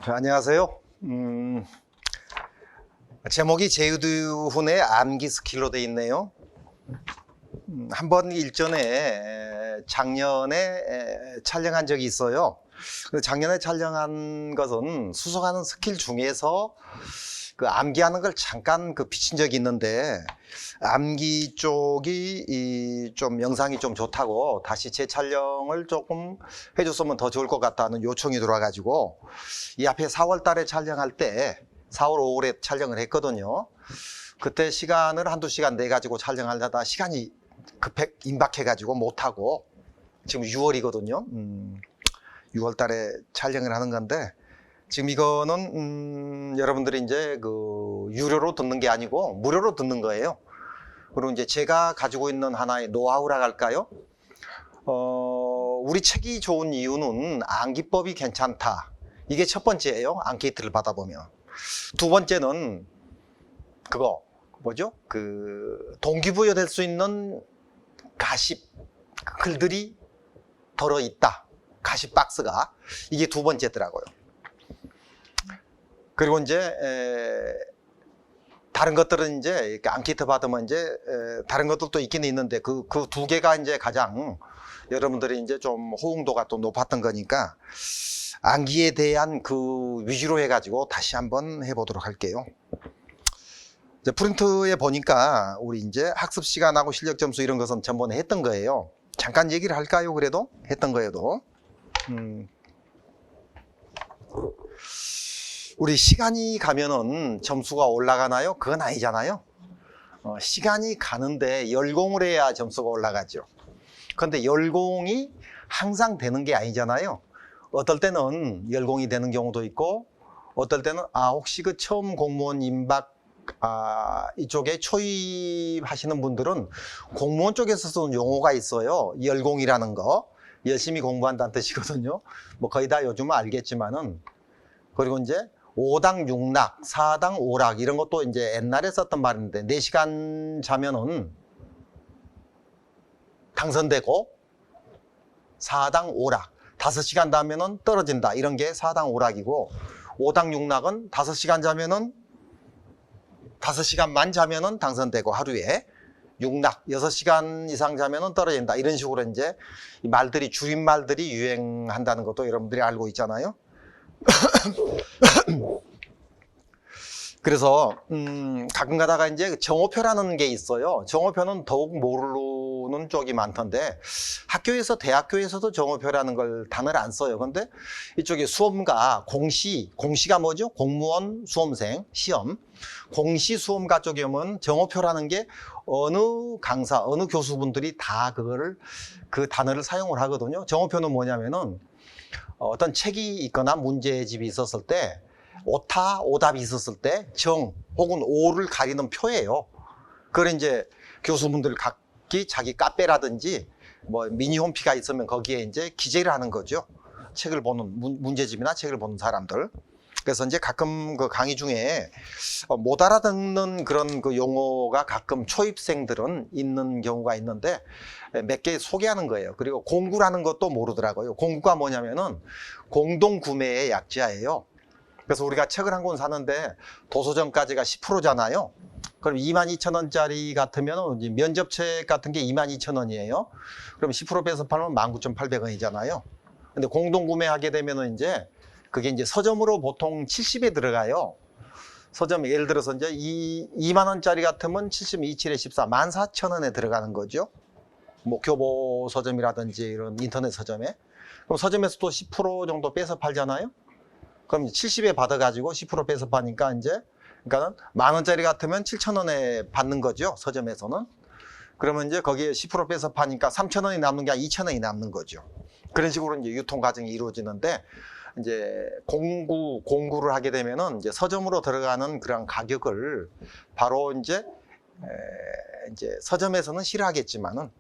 안녕하세요. 제목이 제이두훈의 암기 스킬로 돼 있네요. 한번 일전에 작년에 촬영한 적이 있어요. 작년에 촬영한 것은 수석하는 스킬 중에서 그 암기하는 걸 잠깐 비친 적이 있는데, 암기 쪽이 좀 영상이 좀 좋다고 다시 재촬영을 조금 해줬으면 더 좋을 것 같다는 요청이 들어와가지고, 이 앞에 4월 달에 촬영할 때 4월 5월에 촬영을 했거든요. 그때 시간을 한두 시간 내가지고 촬영하려다 시간이 임박해가지고 못하고, 지금 6월이거든요. 6월 달에 촬영을 하는 건데, 지금 이거는 여러분들이 이제 유료로 듣는 게 아니고 무료로 듣는 거예요. 그리고 이제 제가 가지고 있는 하나의 노하우라 할까요? 우리 책이 좋은 이유는 암기법이 괜찮다. 이게 첫 번째예요. 앙케이트를 받아보면. 두 번째는 동기부여 될 수 있는 가십 글들이 들어있다. 가십 박스가. 이게 두 번째더라고요. 그리고 이제 다른 것들은 이제 앙케이트 받으면 이제 다른 것들도 있긴 있는데 그 두 개가 이제 가장 여러분들이 이제 좀 호응도가 또 높았던 거니까 암기에 대한 그 위주로 해가지고 다시 한번 해보도록 할게요. 이제 프린트에 보니까 우리 이제 학습 시간하고 실력 점수 이런 것은 전번에 했던 거예요. 잠깐 얘기를 할까요? 그래도 했던 거에도. 우리 시간이 가면은 점수가 올라가나요? 그건 아니잖아요. 시간이 가는데 열공을 해야 점수가 올라가죠. 그런데 열공이 항상 되는 게 아니잖아요. 어떨 때는 열공이 되는 경우도 있고, 어떨 때는 혹시 처음 공무원 임박 이쪽에 초입하시는 분들은 공무원 쪽에서 쓰는 용어가 있어요. 열공이라는 거. 열심히 공부한다는 뜻이거든요. 뭐 거의 다 요즘은 알겠지만은. 그리고 이제 5당 6락, 4당 5락 이런 것도 이제 옛날에 썼던 말인데, 4시간 자면은 당선되고 4당 5락, 5시간 자면은 떨어진다. 이런 게 4당 5락이고, 5당 6락은 5시간 자면은 5시간만 자면은 당선되고 하루에 6락, 6시간 이상 자면은 떨어진다. 이런 식으로 이제 이 말들이, 줄임말들이 유행한다는 것도 여러분들이 알고 있잖아요. 그래서 가끔 가다가 이제 정오표라는 게 있어요. 정오표는 더욱 모르는 쪽이 많던데, 학교에서 대학교에서도 정오표라는 걸 단어를 안 써요. 근데 이쪽에 수험가, 공시가 뭐죠? 공무원 수험생 시험. 공시 수험가 쪽에 오면 정오표라는 게 어느 강사, 어느 교수분들이 다 그 단어를 사용을 하거든요. 정오표는 뭐냐면은 어떤 책이 있거나 문제집이 있었을 때, 오타, 오답이 있었을 때 정 혹은 오를 가리는 표예요. 그걸 이제 교수분들 각기 자기 카페라든지 뭐 미니 홈피가 있으면 거기에 이제 기재를 하는 거죠. 책을 보는, 문제집이나 책을 보는 사람들. 그래서 이제 가끔 그 강의 중에 못 알아듣는 그런 그 용어가 가끔 초입생들은 있는 경우가 있는데, 몇 개 소개하는 거예요. 그리고 공구라는 것도 모르더라고요. 공구가 뭐냐면은 공동구매의 약자예요. 그래서 우리가 책을 한 권 사는데 도서점까지가 10%잖아요. 그럼 22,000원짜리 같으면 면접책 같은 게 22,000원이에요. 그럼 10% 빼서 팔면 19,800원이잖아요. 근데 공동구매하게 되면은 이제 그게 이제 서점으로 보통 70에 들어가요. 서점 예를 들어서 이제 2만 원짜리 같으면 70, 27에 14, 14,000원에 들어가는 거죠. 뭐 교보 서점이라든지 이런 인터넷 서점에. 그럼 서점에서 또 10% 정도 빼서 팔잖아요. 그럼 70에 받아가지고 10% 빼서 파니까 이제, 그러니까 10,000원짜리 같으면 7,000원에 받는 거죠. 서점에서는. 그러면 이제 거기에 10% 빼서 파니까 3,000원이 남는 게 아니라 2,000원이 남는 거죠. 그런 식으로 이제 유통 과정이 이루어지는데, 이제 공구를 하게 되면은 이제 서점으로 들어가는 그런 가격을 바로 이제 서점에서는 싫어하겠지만은,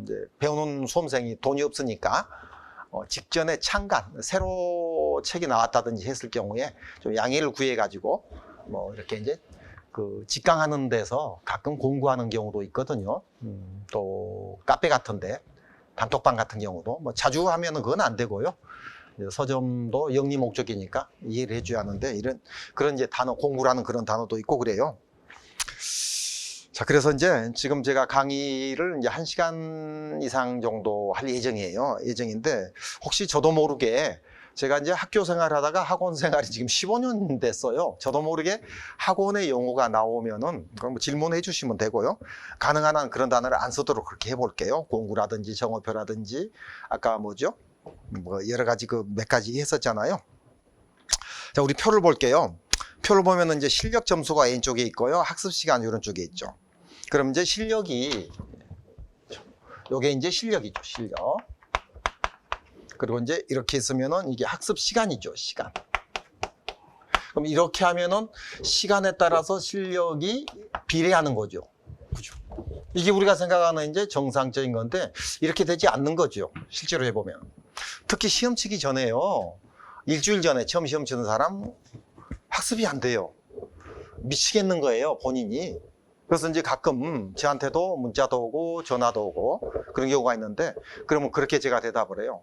이제 배우는 수험생이 돈이 없으니까 직전에 창간, 새로 책이 나왔다든지 했을 경우에 좀 양해를 구해가지고 뭐 이렇게 이제 직강하는 데서 가끔 공구하는 경우도 있거든요. 또 카페 같은데 단톡방 같은 경우도 뭐 자주 하면은 그건 안 되고요. 서점도 영리 목적이니까 이해를 해줘야 하는데 그런 이제 단어, 공부라는 그런 단어도 있고 그래요. 자, 그래서 이제 지금 제가 강의를 이제 1시간 이상 정도 할 예정인데, 혹시 저도 모르게 제가 이제 학교 생활하다가 학원 생활이 지금 15년 됐어요. 저도 모르게 학원의 용어가 나오면은 그럼 뭐 질문해 주시면 되고요. 가능한 한 그런 단어를 안 쓰도록 그렇게 해볼게요. 공구라든지 정어표라든지 아까 뭐죠? 뭐 여러 가지 그 몇 가지 했었잖아요. 자, 우리 표를 볼게요. 표를 보면은 이제 실력 점수가 왼쪽에 있고요. 학습 시간 이런 쪽에 있죠. 그럼 이제 실력이, 요게 이제 실력이죠, 실력. 그리고 이제 이렇게 있으면은 이게 학습 시간이죠, 시간. 그럼 이렇게 하면은 시간에 따라서 실력이 비례하는 거죠. 그죠? 이게 우리가 생각하는 이제 정상적인 건데, 이렇게 되지 않는 거죠, 실제로 해보면. 특히 시험 치기 전에요. 일주일 전에 처음 시험 치는 사람 학습이 안 돼요. 미치겠는 거예요, 본인이. 그래서 이제 가끔 저한테도 문자도 오고 전화도 오고 그런 경우가 있는데, 그러면 그렇게 제가 대답을 해요.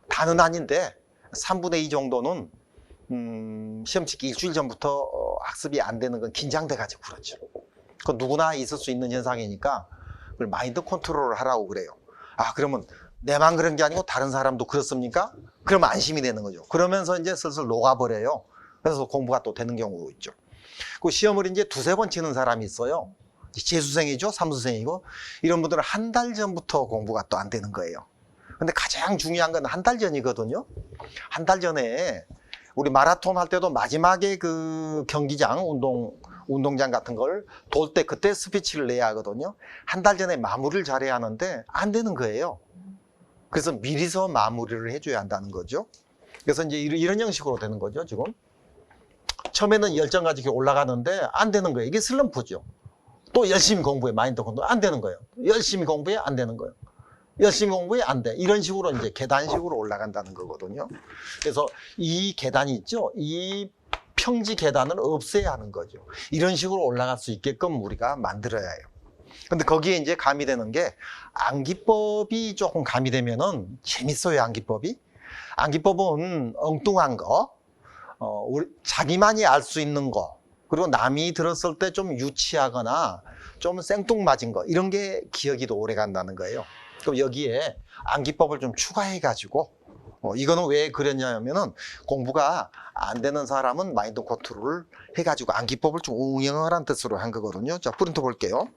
다는 아닌데 3분의 2 정도는 시험 치기 일주일 전부터 학습이 안 되는 건 긴장돼 가지고 그렇죠. 그건 누구나 있을 수 있는 현상이니까 그걸 마인드 컨트롤을 하라고 그래요. 아, 그러면 내만 그런 게 아니고 다른 사람도 그렇습니까? 그러면 안심이 되는 거죠. 그러면서 이제 슬슬 녹아버려요. 그래서 공부가 또 되는 경우도 있죠. 그 시험을 이제 2-3번 치는 사람이 있어요. 재수생이죠, 삼수생이고. 이런 분들은 한 달 전부터 공부가 또 안 되는 거예요. 근데 가장 중요한 건 한 달 전이거든요. 한 달 전에 우리 마라톤 할 때도 마지막에 그 경기장, 운동장 같은 걸 돌 때 그때 스피치를 내야 하거든요. 한 달 전에 마무리를 잘해야 하는데 안 되는 거예요. 그래서 미리서 마무리를 해줘야 한다는 거죠. 그래서 이제 이런 형식으로 되는 거죠, 지금. 처음에는 열정 가지고 올라가는데 안 되는 거예요. 이게 슬럼프죠. 또 열심히 공부해, 마인드 컨트롤 안 되는 거예요. 열심히 공부해, 안 되는 거예요. 열심히 공부해, 안 돼. 이런 식으로 이제 계단식으로 올라간다는 거거든요. 그래서 이 계단이 있죠. 이 평지 계단을 없애야 하는 거죠. 이런 식으로 올라갈 수 있게끔 우리가 만들어야 해요. 근데 거기에 이제 가미되는 게 암기법이 조금 가미되면은 재밌어요, 암기법이. 암기법은 엉뚱한 거, 자기만이 알 수 있는 거, 그리고 남이 들었을 때 좀 유치하거나 좀 생뚱맞은 거, 이런 게 기억이 더 오래 간다는 거예요. 그럼 여기에 암기법을 좀 추가해 가지고, 이거는 왜 그랬냐면은 공부가 안 되는 사람은 마인드 컨트롤을 해 가지고 암기법을 좀 응용하라는 뜻으로 한 거거든요. 자, 프린트 볼게요.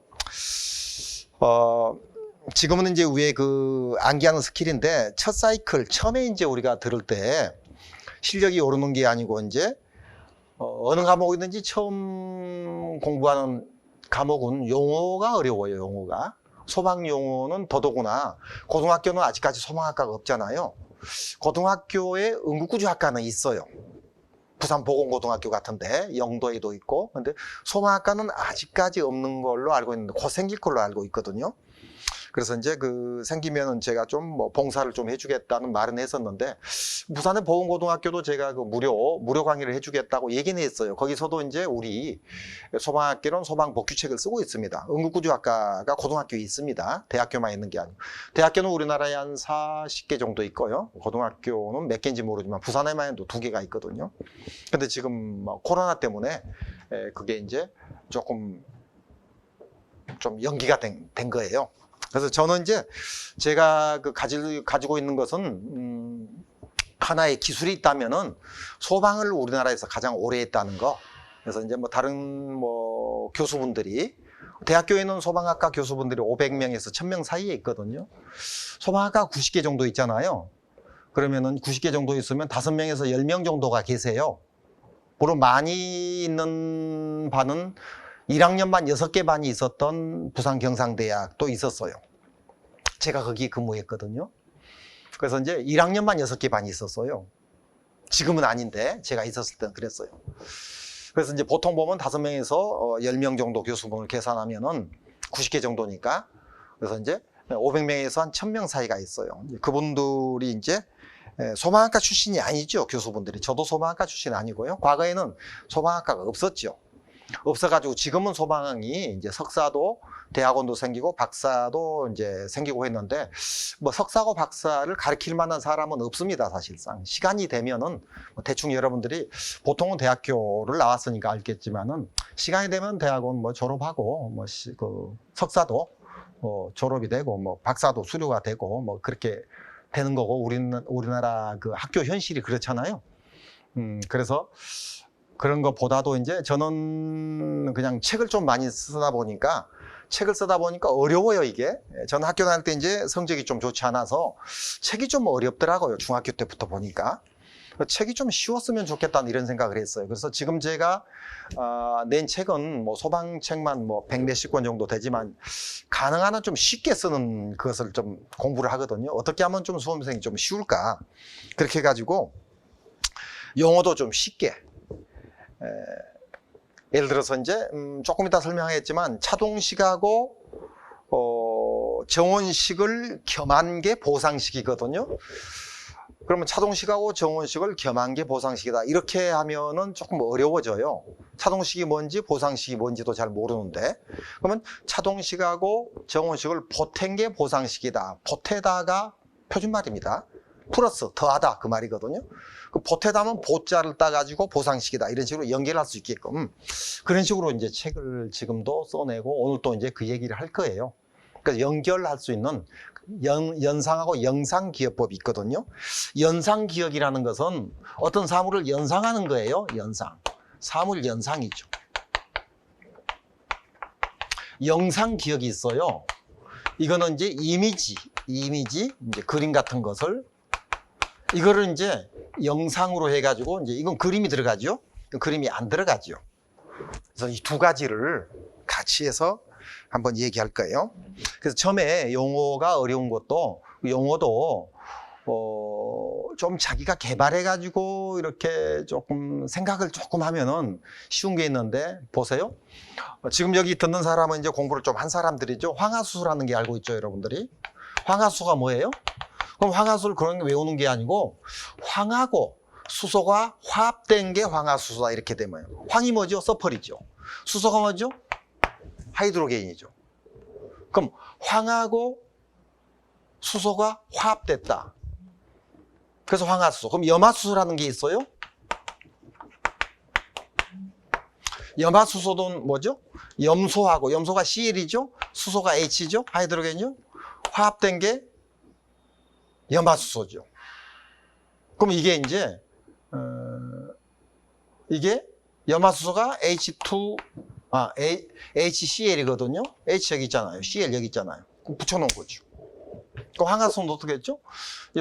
지금은 이제 위에 그 암기하는 스킬인데, 첫 사이클 처음에 이제 우리가 들을 때 실력이 오르는 게 아니고, 이제 어느 과목이든지 처음 공부하는 과목은 용어가 어려워요. 용어가. 소방 용어는 더더구나. 고등학교는 아직까지 소방학과가 없잖아요. 고등학교에 응급구조학과는 있어요. 부산보건고등학교 같은데, 영도에도 있고. 근데 소방학과는 아직까지 없는 걸로 알고 있는데 곧 생길 걸로 알고 있거든요. 그래서 이제 그 생기면은 제가 좀 뭐 봉사를 좀 해주겠다는 말은 했었는데, 부산의 보건고등학교도 제가 그 무료 강의를 해주겠다고 얘기는 했어요. 거기서도 이제 우리 소방학교는 소방복귀책을 쓰고 있습니다. 응급구조학과가 고등학교에 있습니다. 대학교만 있는 게 아니고. 대학교는 우리나라에 한 40개 정도 있고요. 고등학교는 몇 개인지 모르지만 부산에만 해도 2개가 있거든요. 근데 지금 뭐 코로나 때문에 그게 이제 조금 좀 연기가 된 거예요. 그래서 저는 이제 제가 그 가지고 있는 것은 하나의 기술이 있다면은 소방을 우리나라에서 가장 오래 했다는 거. 그래서 이제 뭐 다른 뭐 교수분들이, 대학교에는 소방학과 교수분들이 500명에서 1000명 사이에 있거든요. 소방학과 90개 정도 있잖아요. 그러면은 90개 정도 있으면 5명에서 10명 정도가 계세요. 물론 많이 있는 반은 1학년만 6개 반이 있었던 부산 경상대학도 있었어요. 제가 거기 근무했거든요. 그래서 이제 1학년만 6개 반이 있었어요. 지금은 아닌데 제가 있었을 때는 그랬어요. 그래서 이제 보통 보면 5명에서 10명 정도 교수분을 계산하면은 90개 정도니까, 그래서 이제 500명에서 한 1000명 사이가 있어요. 그분들이 이제 소방학과 출신이 아니죠, 교수분들이. 저도 소방학과 출신이 아니고요. 과거에는 소방학과가 없었죠. 없어가지고 지금은 소방이 이제 석사도 대학원도 생기고 박사도 이제 생기고 했는데 뭐 석사고 박사를 가르칠 만한 사람은 없습니다. 사실상 시간이 되면은 뭐 대충 여러분들이 보통은 대학교를 나왔으니까 알겠지만은 시간이 되면 대학원 뭐 졸업하고 뭐 그 석사도 졸업이 되고 뭐 박사도 수료가 되고 뭐 그렇게 되는 거고 우리나라 그 학교 현실이 그렇잖아요. 그래서 그런 것보다도 이제 저는 그냥 책을 좀 많이 쓰다 보니까 어려워요, 이게. 저는 학교 다닐 때 이제 성적이 좀 좋지 않아서 책이 좀 어렵더라고요. 중학교 때부터 보니까. 책이 좀 쉬웠으면 좋겠다는 이런 생각을 했어요. 그래서 지금 제가 낸 책은 뭐 소방책만 뭐 100몇십 권 정도 되지만 가능한 한 좀 쉽게 쓰는 것을 좀 공부를 하거든요. 어떻게 하면 좀 수험생이 좀 쉬울까. 그렇게 해가지고 용어도 좀 쉽게 예를 들어서 이제 조금 이따 설명하겠지만 차동식하고 정원식을 겸한 게 보상식이거든요. 그러면 차동식하고 정원식을 겸한 게 보상식이다. 이렇게 하면은 조금 어려워져요. 차동식이 뭔지 보상식이 뭔지도 잘 모르는데 그러면 차동식하고 정원식을 보탠 게 보상식이다. 보태다가 표준말입니다. 플러스 더하다 그 말이거든요. 그 보태다면 보자를 따가지고 보상식이다 이런 식으로 연결할 수 있게끔 그런 식으로 이제 책을 지금도 써내고 오늘 또 이제 그 얘기를 할 거예요. 그래서 연결할 수 있는 연상하고 영상기억법이 있거든요. 연상기억이라는 것은 어떤 사물을 연상하는 거예요. 연상. 사물 연상이죠. 영상기억이 있어요. 이거는 이제 이미지 이제 그림 같은 것을 이거를 이제 영상으로 해가지고 이제 이건 그림이 들어가죠. 그림이 안 들어가죠. 그래서 이 두 가지를 같이 해서 한번 얘기할 거예요. 그래서 처음에 용어가 어려운 것도 용어도 좀 자기가 개발해가지고 이렇게 조금 생각을 조금 하면은 쉬운 게 있는데 보세요. 지금 여기 듣는 사람은 이제 공부를 좀 한 사람들이죠. 황화수소라는 게 알고 있죠, 여러분들이. 황화수소가 뭐예요? 그럼 황화수소를 그런 게 외우는 게 아니고 황하고 수소가 화합된 게 황화수소다 이렇게 되면 황이 뭐죠? 서펄이죠. 수소가 뭐죠? 하이드로겐이죠. 그럼 황하고 수소가 화합됐다. 그래서 황화수소. 그럼 염화수소라는 게 있어요. 염화수소도 뭐죠? 염소하고 염소가 Cl이죠. 수소가 H죠. 하이드로겐이죠. 화합된 게 염화수소죠. 그럼 이게 이제 이게 염화수소가 HCl이거든요. H 여기 있잖아요. Cl 여기 있잖아요. 그럼 붙여놓은 거죠. 그럼 황화수소는 어떻게 했죠?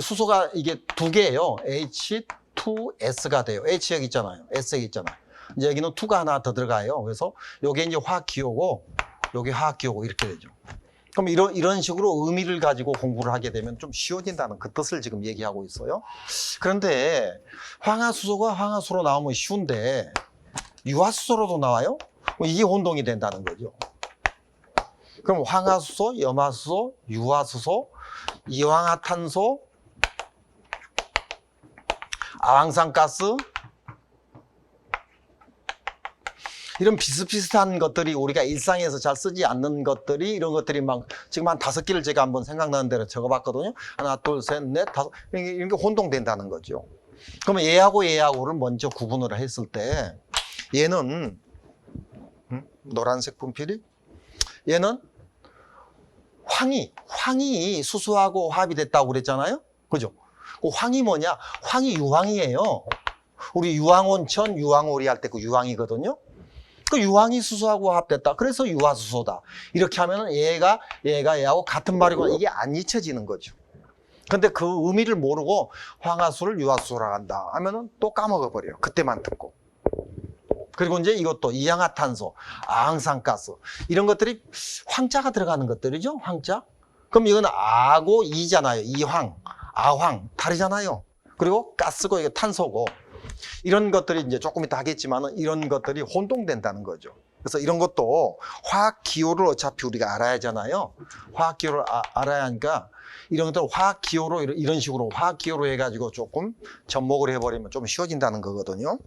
수소가 이게 두 개예요. H2S가 돼요. H 여기 있잖아요. S 여기 있잖아요. 이제 여기는 2가 하나 더 들어가요. 그래서 요게 이제 화학기호고 요게 화학기호고 이렇게 되죠. 그럼 이런 식으로 의미를 가지고 공부를 하게 되면 좀 쉬워진다는 그 뜻을 지금 얘기하고 있어요. 그런데 황화수소가 황화수소로 나오면 쉬운데 유화수소로도 나와요? 이게 혼동이 된다는 거죠. 그럼 황화수소, 염화수소, 유화수소, 이황화탄소, 아황산가스 이런 비슷비슷한 것들이 우리가 일상에서 잘 쓰지 않는 것들이 이런 것들이 막 지금 한 5개를 제가 한번 생각나는 대로 적어봤거든요. 하나, 둘, 셋, 넷, 다섯 이런 게 혼동된다는 거죠. 그러면 얘하고 얘하고를 먼저 구분을 했을 때 얘는 노란색 분필이 얘는 황이 수소하고 화합이 됐다고 그랬잖아요. 그죠? 그 황이 뭐냐? 황이 유황이에요. 우리 유황온천, 유황오리 할 때 그 유황이거든요. 그 유황이 수소하고 화합됐다. 그래서 유화수소다. 이렇게 하면은 얘가 얘하고 같은 말이고 이게 안 잊혀지는 거죠. 근데 그 의미를 모르고 황화수를 유화수소라 한다 하면은 또 까먹어버려요. 그때만 듣고. 그리고 이제 이것도 이양화탄소, 아황산가스 이런 것들이 황자가 들어가는 것들이죠. 황자. 그럼 이건 아고 이잖아요. 이황, 아황 다르잖아요. 그리고 가스고 이게 탄소고 이런 것들이 이제 조금 이따 하겠지만은 이런 것들이 혼동된다는 거죠. 그래서 이런 것도 화학 기호를 어차피 우리가 알아야 하잖아요. 화학 기호를 알아야 하니까 이런 것들 화학 기호로 이런 식으로 화학 기호로 해가지고 조금 접목을 해버리면 좀 쉬워진다는 거거든요.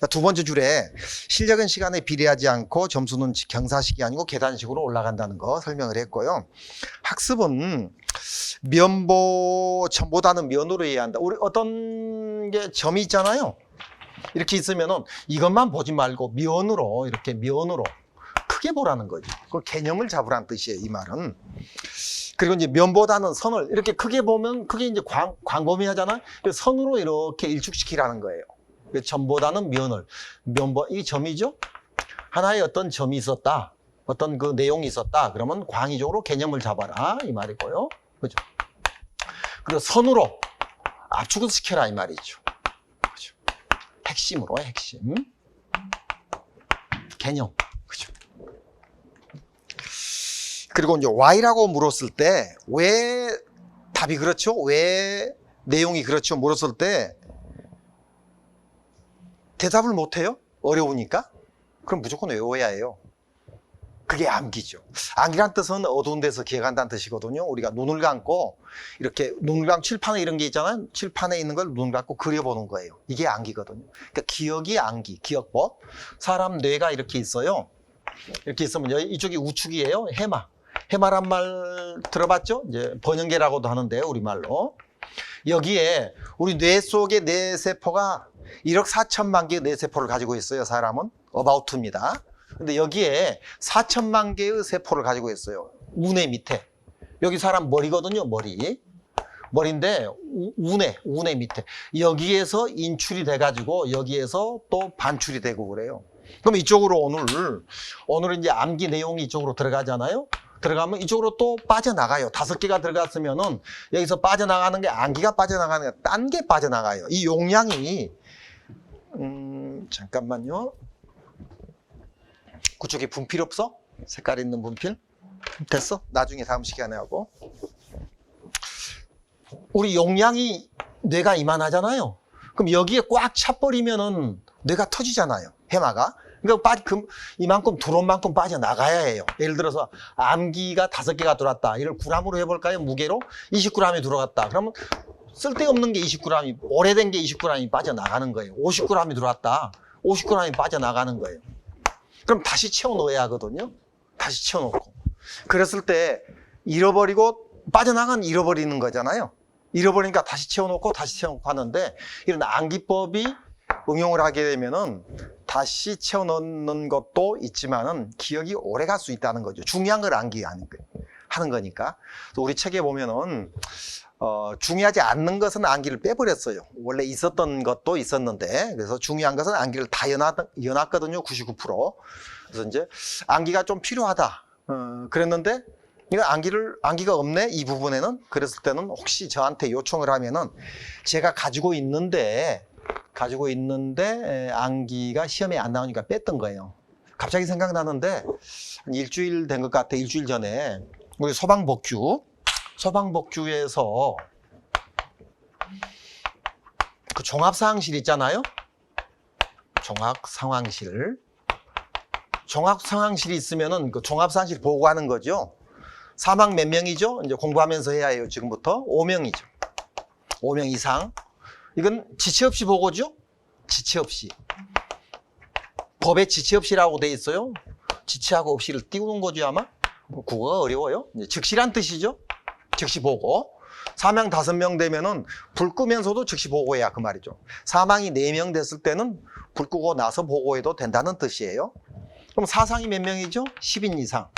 두 번째 줄에 실력은 시간에 비례하지 않고 점수는 경사식이 아니고 계단식으로 올라간다는 거 설명을 했고요. 학습은 점보다는 면으로 해야 한다. 우리 어떤 게 점이 있잖아요. 이렇게 있으면은 이것만 보지 말고 면으로, 이렇게 면으로 크게 보라는 거죠. 그 개념을 잡으라는 뜻이에요, 이 말은. 그리고 이제 면보다는 선을 이렇게 크게 보면 그게 이제 광범위하잖아요. 그래서 선으로 이렇게 일축시키라는 거예요. 점보다는 이 점이죠. 하나의 어떤 점이 있었다, 어떤 그 내용이 있었다, 그러면 광의적으로 개념을 잡아라 이 말이고요. 그죠? 그리고 선으로 압축을 시켜라 이 말이죠. 그죠? 핵심으로 핵심 개념. 그죠? 그리고 이제 why라고 물었을 때 왜 답이 그렇죠? 왜 내용이 그렇죠? 물었을 때 대답을 못해요? 어려우니까? 그럼 무조건 외워야 해요. 그게 암기죠. 암기란 뜻은 어두운 데서 기억한다는 뜻이거든요. 우리가 눈을 감고 이렇게 눈을 감고 칠판에 이런 게 있잖아요. 칠판에 있는 걸 눈을 감고 그려보는 거예요. 이게 암기거든요. 그러니까 기억이 암기, 기억법. 사람 뇌가 이렇게 있어요. 이렇게 있으면 이쪽이 우측이에요. 해마란 말 들어봤죠? 이제 번영계라고도 하는데요, 우리말로. 여기에 우리 뇌 속의 뇌세포가 1억 4천만 개의 뇌세포를 가지고 있어요. 사람은 어바우트입니다. 근데 여기에 4천만 개의 세포를 가지고 있어요. 우뇌 밑에. 여기 사람 머리거든요. 머리인데 우뇌 밑에. 여기에서 인출이 돼가지고 여기에서 또 반출이 되고 그래요. 그럼 이쪽으로 오늘 이제 암기 내용이 이쪽으로 들어가잖아요. 들어가면 이쪽으로 또 빠져나가요. 5개가 들어갔으면은 여기서 빠져나가는 게 암기가 빠져나가는 게 딴 게 빠져나가요. 이 용량이 잠깐만요. 그쪽에 분필 없어? 색깔 있는 분필? 됐어? 나중에 다음 시간에 하고. 우리 용량이 뇌가 이만하잖아요. 그럼 여기에 꽉 차버리면은 뇌가 터지잖아요. 해마가. 그러니까 이만큼 드론만큼 빠져나가야 해요. 예를 들어서 암기가 5개가 들어왔다. 이걸 g으로 해볼까요? 무게로 20g이 들어갔다. 그러면 쓸데없는 게 20g이, 오래된 게 20g이 빠져나가는 거예요. 50g이 들어왔다. 50g이 빠져나가는 거예요. 그럼 다시 채워 넣어야 하거든요. 다시 채워 놓고. 그랬을 때 잃어버리는 거잖아요. 잃어버리니까 다시 채워 놓고 하는데, 이런 암기법이 응용을 하게 되면은 다시 채워 넣는 것도 있지만은 기억이 오래 갈 수 있다는 거죠. 중요한 걸 암기하는 하는 거니까. 우리 책에 보면은 중요하지 않는 것은 암기를 빼버렸어요. 원래 있었던 것도 있었는데, 그래서 중요한 것은 암기를 다 여놨거든요. 99%. 그래서 이제 암기가 좀 필요하다. 그랬는데 이거 암기가 없네 이 부분에는. 그랬을 때는 혹시 저한테 요청을 하면은 제가 가지고 있는데 암기가 시험에 안 나오니까 뺐던 거예요. 갑자기 생각나는데 한 일주일 된 것 같아. 일주일 전에 우리 소방복주에서 그 종합상황실 있잖아요. 종합상황실이 있으면은 그 종합상황실 보고하는 거죠. 사망 몇 명이죠? 이제 공부하면서 해야 해요. 지금부터 5명이죠. 5명 이상. 이건 지체 없이 보고죠. 지체 없이. 법에 지체 없이라고 돼 있어요. 지체하고 없이를 띄우는 거죠 아마. 국어가 어려워요. 이제 즉시란 뜻이죠. 즉시 보고. 사망 5명 되면은 불 끄면서도 즉시 보고해야 그 말이죠. 사망이 4명 됐을 때는 불 끄고 나서 보고해도 된다는 뜻이에요. 그럼 사상이 몇 명이죠? 10인 이상.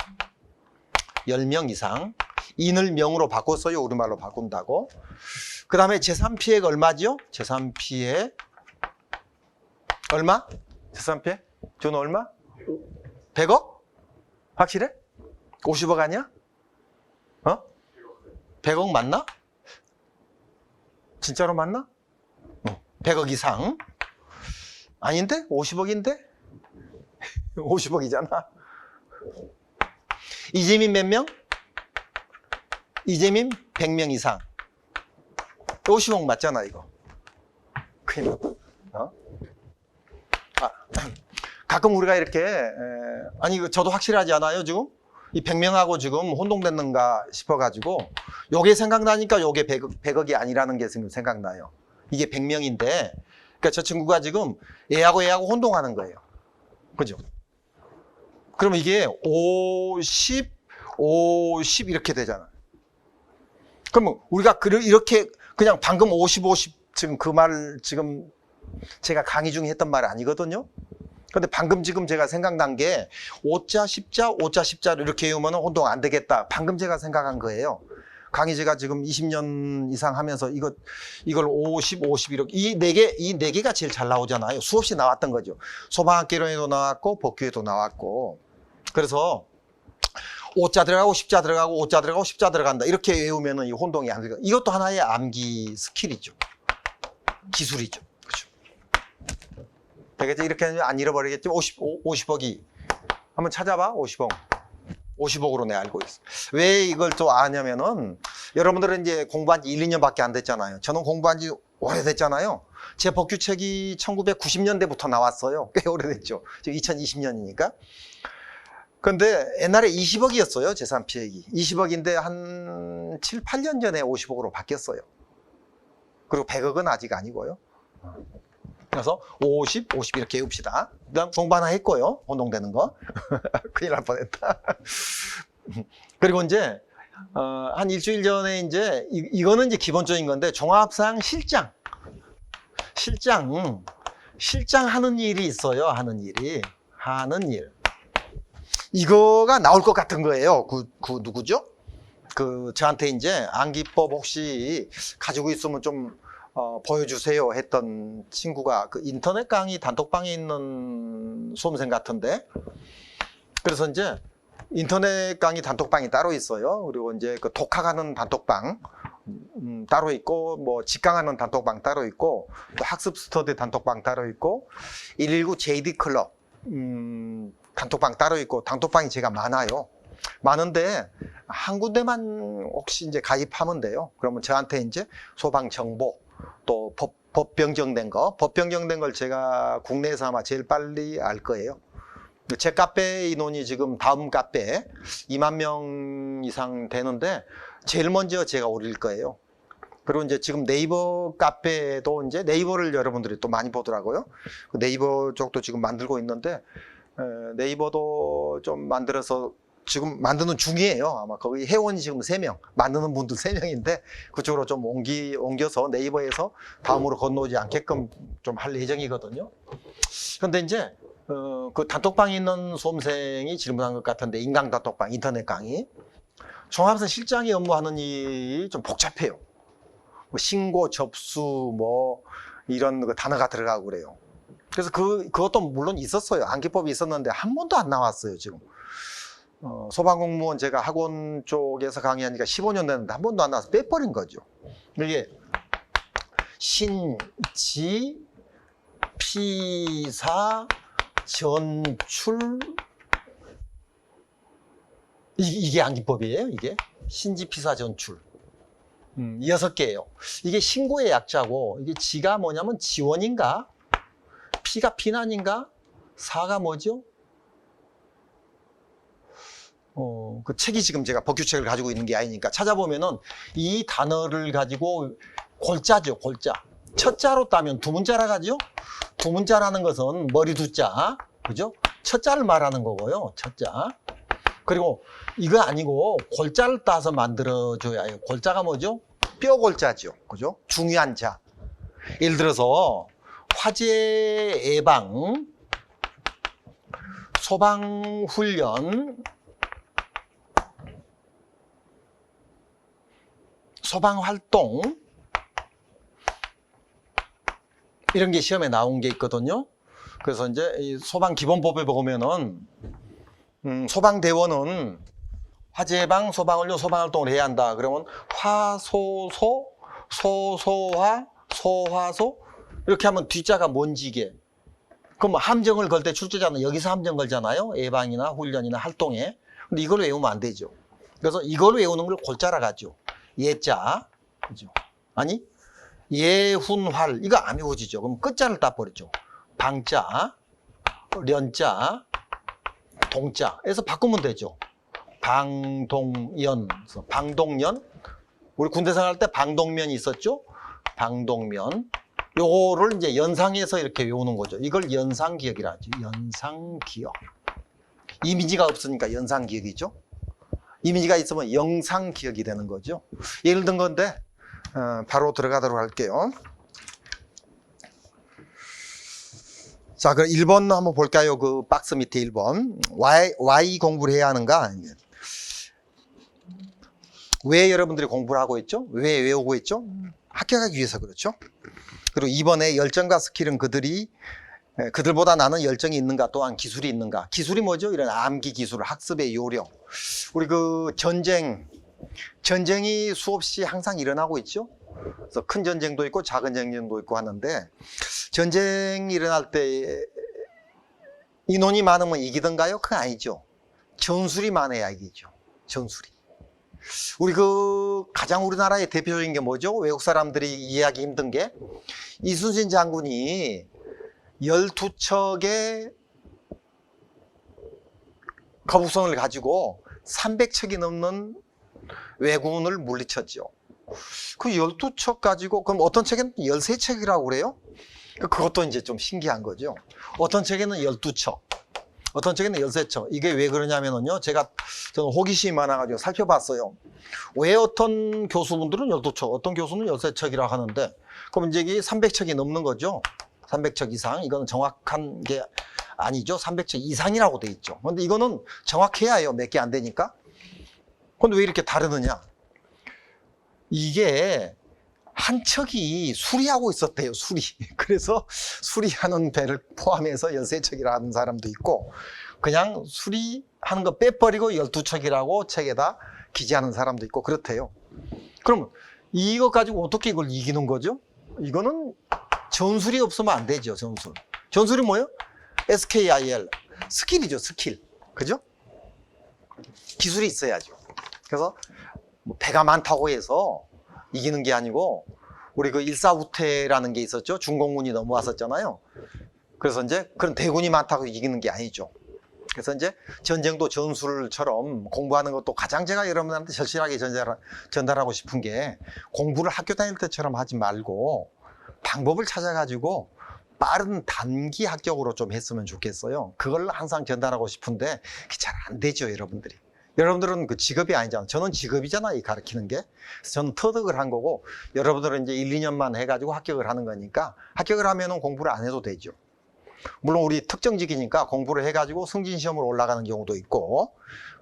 10명 이상. 인을 명으로 바꿨어요. 우리말로 바꾼다고. 그 다음에 재산피해가 얼마죠? 재산피해 얼마? 재산피해? 저는 얼마? 100억? 확실해? 50억 아니야? 100억 맞나? 진짜로 맞나? 100억 이상. 아닌데? 50억인데? 50억이잖아. 이재민 몇 명? 이재민 100명 이상. 50억 맞잖아 이거. 큰일 났다. 가끔 우리가 이렇게 아니 저도 확실하지 않아요 지금? 이 100명하고 지금 혼동됐는가 싶어가지고 요게 생각나니까 요게 100억이 아니라는 게 생각나요. 이게 100명인데 그러니까 저 친구가 지금 얘하고 혼동하는 거예요. 그죠? 그러면 이게 50, 50 이렇게 되잖아. 그러면 우리가 이렇게 그냥 방금 50, 50 지금 그 말 지금 제가 강의 중에 했던 말 아니거든요. 근데 방금 지금 제가 생각난 게 5자, 10자, 5자, 10자를 이렇게 외우면 혼동 안 되겠다. 방금 제가 생각한 거예요. 강의 제가 지금 20년 이상 하면서 이걸 50, 50 이렇게 이 네 개가 제일 잘 나오잖아요. 수없이 나왔던 거죠. 소방학개론에도 나왔고 법규에도 나왔고. 그래서 5자 들어가고 10자 들어가고 5자 들어가고 10자 들어간다. 이렇게 외우면은 이 혼동이 안 되고 이것도 하나의 암기 스킬이죠. 기술이죠. 그렇죠. 되겠죠? 이렇게 하면 안 잃어버리겠지? 50억이 한번 찾아봐. 50억. 50억으로 내가 알고 있어. 왜 이걸 또 아냐면은 여러분들은 이제 공부한 지 1, 2년밖에 안 됐잖아요. 저는 공부한 지 오래됐잖아요. 제 법규책이 1990년대부터 나왔어요. 꽤 오래됐죠. 지금 2020년이니까. 근데 옛날에 20억이었어요. 재산 피해액이. 20억인데 한 7, 8년 전에 50억으로 바뀌었어요. 그리고 100억은 아직 아니고요. 그래서 50, 50 이렇게 외웁시다. 그다음 공부 하나 했고요. 혼동되는 거. 큰일 날 뻔했다. 그리고 이제 한 일주일 전에 이제 이거는 이제 기본적인 건데 종합사항 실장 하는 일이 있어요. 하는 일. 이거가 나올 것 같은 거예요. 그 누구죠? 저한테 이제 암기법 혹시 가지고 있으면 좀 보여주세요 했던 친구가 그 인터넷 강의 단톡방에 있는 수험생 같은데, 그래서 이제 인터넷 강의 단톡방이 따로 있어요. 그리고 이제 그 독학하는 단톡방 따로 있고, 뭐 직강하는 단톡방 따로 있고, 또 학습 스터디 단톡방 따로 있고, 119 JD 클럽 단톡방 따로 있고, 단톡방이 제가 많은데 한 군데만 혹시 이제 가입하면 돼요. 그러면 저한테 이제 소방 정보, 또 법 변경된 걸 제가 국내에서 아마 제일 빨리 알 거예요. 제 카페 인원이 지금 다음 카페에 2만 명 이상 되는데 제일 먼저 제가 올릴 거예요. 그리고 이제 지금 네이버 카페도 이제 네이버를 여러분들이 또 많이 보더라고요. 네이버 쪽도 지금 만들고 있는데 네이버도 좀 만들어서 지금 만드는 중이에요. 아마 거기 회원이 지금 3명, 만드는 분들 3명인데 그쪽으로 좀 옮겨서 네이버에서 다음으로 건너오지 않게끔 좀 할 예정이거든요. 그런데 이제 그 단톡방에 있는 수험생이 질문한 것 같은데, 인강 단톡방, 인터넷 강의. 종합사 실장이 업무하는 일이 좀 복잡해요. 뭐 신고, 접수, 뭐 이런 그 단어가 들어가고 그래요. 그래서 그것도 물론 있었어요. 암기법이 있었는데 한 번도 안 나왔어요, 지금. 소방공무원 제가 학원 쪽에서 강의하니까 15년 됐는데 한 번도 안 나와서 빼버린 거죠. 이게 신지, 피사, 전출, 이게 암기법이에요. 이게 신지, 피사, 전출 6개예요. 이게 신고의 약자고, 이게 지가 뭐냐면 지원인가, 피가 피난인가, 사가 뭐죠? 그 책이 지금 제가 법규책을 가지고 있는 게 아니니까 찾아보면은 이 단어를 가지고 골자죠, 골자. 첫 자로 따면 두 문자라 가죠. 두 문자라는 것은 머리 두 자, 그죠? 첫 자를 말하는 거고요, 첫 자. 그리고 이거 아니고 골자를 따서 만들어줘야 해요. 골자가 뭐죠? 뼈 골자죠, 그죠? 중요한 자. 예를 들어서 화재 예방, 소방훈련, 소방활동, 이런 게 시험에 나온 게 있거든요. 그래서 이제 이 소방기본법에 보면은 소방대원은 화재예방, 소방훈련, 소방활동을 해야 한다. 그러면 화소소, 소소화, 소화소 이렇게 하면 뒷자가 뭔지 이게. 그럼 함정을 걸 때 출제자는 여기서 함정 걸잖아요. 예방이나 훈련이나 활동에. 근데 이걸 외우면 안 되죠. 그래서 이걸 외우는 걸 골자라 하죠. 예자, 그죠? 아니, 예훈활, 이거 안 외워지죠. 그럼 끝자를 따버리죠. 방자, 련자, 동자. 해서 바꾸면 되죠. 방동연, 방동연. 우리 군대 생활할 때 방동면이 있었죠? 방동면. 요거를 이제 연상해서 이렇게 외우는 거죠. 이걸 연상기억이라 하죠. 연상기억. 이미지가 없으니까 연상기억이죠. 이미지가 있으면 영상기억이 되는 거죠. 예를 든 건데 바로 들어가도록 할게요. 자, 그럼 1번 한번 볼까요? 그 박스 밑에 1번. Y 공부를 해야 하는가? 왜 여러분들이 공부를 하고 있죠? 왜 외우고 있죠? 합격하기 위해서 그렇죠. 그리고 2번에 열정과 스킬은 그들보다 나는 열정이 있는가, 또한 기술이 있는가. 기술이 뭐죠? 이런 암기 기술, 학습의 요령. 우리 그 전쟁이 수없이 항상 일어나고 있죠. 그래서 큰 전쟁도 있고 작은 전쟁도 있고 하는데, 전쟁이 일어날 때 인원이 많으면 이기던가요? 그건 아니죠. 전술이 많아야 이기죠. 전술이. 우리 가장 우리나라의 대표적인 게 뭐죠? 외국 사람들이 이해하기 힘든 게, 이순신 장군이 12척의 거북선을 가지고 300척이 넘는 왜군을 물리쳤죠. 그 12척 가지고, 그럼 어떤 책에는 13척이라고 그래요? 그것도 이제 좀 신기한 거죠. 어떤 책에는 12척, 어떤 책에는 13척. 이게 왜 그러냐면요, 저는 호기심이 많아가지고 살펴봤어요. 왜 어떤 교수분들은 12척, 어떤 교수는 13척이라 하는데, 그럼 이제 이게 300척이 넘는 거죠. 300척 이상. 이거는 정확한 게 아니죠. 300척 이상이라고 돼 있죠. 근데 이거는 정확해야 해요. 몇 개 안 되니까. 근데 왜 이렇게 다르느냐? 이게 한 척이 수리하고 있었대요. 수리. 그래서 수리하는 배를 포함해서 13척이라 하는 사람도 있고, 그냥 수리하는 거 빼버리고 12척이라고 책에다 기재하는 사람도 있고 그렇대요. 그럼 이거 가지고 어떻게 이걸 이기는 거죠? 이거는 전술이 없으면 안 되죠. 전술이 뭐예요? SKIL. 스킬이죠. 스킬. 그죠? 기술이 있어야죠. 그래서 배가 많다고 해서 이기는 게 아니고, 우리 그 일사후퇴라는 게 있었죠. 중공군이 넘어왔었잖아요. 그래서 이제 그런 대군이 많다고 이기는 게 아니죠. 그래서 이제 전쟁도 전술처럼 공부하는 것도 가장 제가 여러분들한테 절실하게 전달하고 싶은 게, 공부를 학교 다닐 때처럼 하지 말고 방법을 찾아가지고 빠른 단기 합격으로 좀 했으면 좋겠어요. 그걸 항상 전달하고 싶은데 그게 잘 안 되죠, 여러분들이. 여러분들은 그 직업이 아니잖아요. 저는 직업이잖아요, 이 가르치는 게. 그래서 저는 터득을 한 거고, 여러분들은 이제 1, 2년만 해가지고 합격을 하는 거니까, 합격을 하면은 공부를 안 해도 되죠. 물론 우리 특정직이니까 공부를 해가지고 승진시험으로 올라가는 경우도 있고,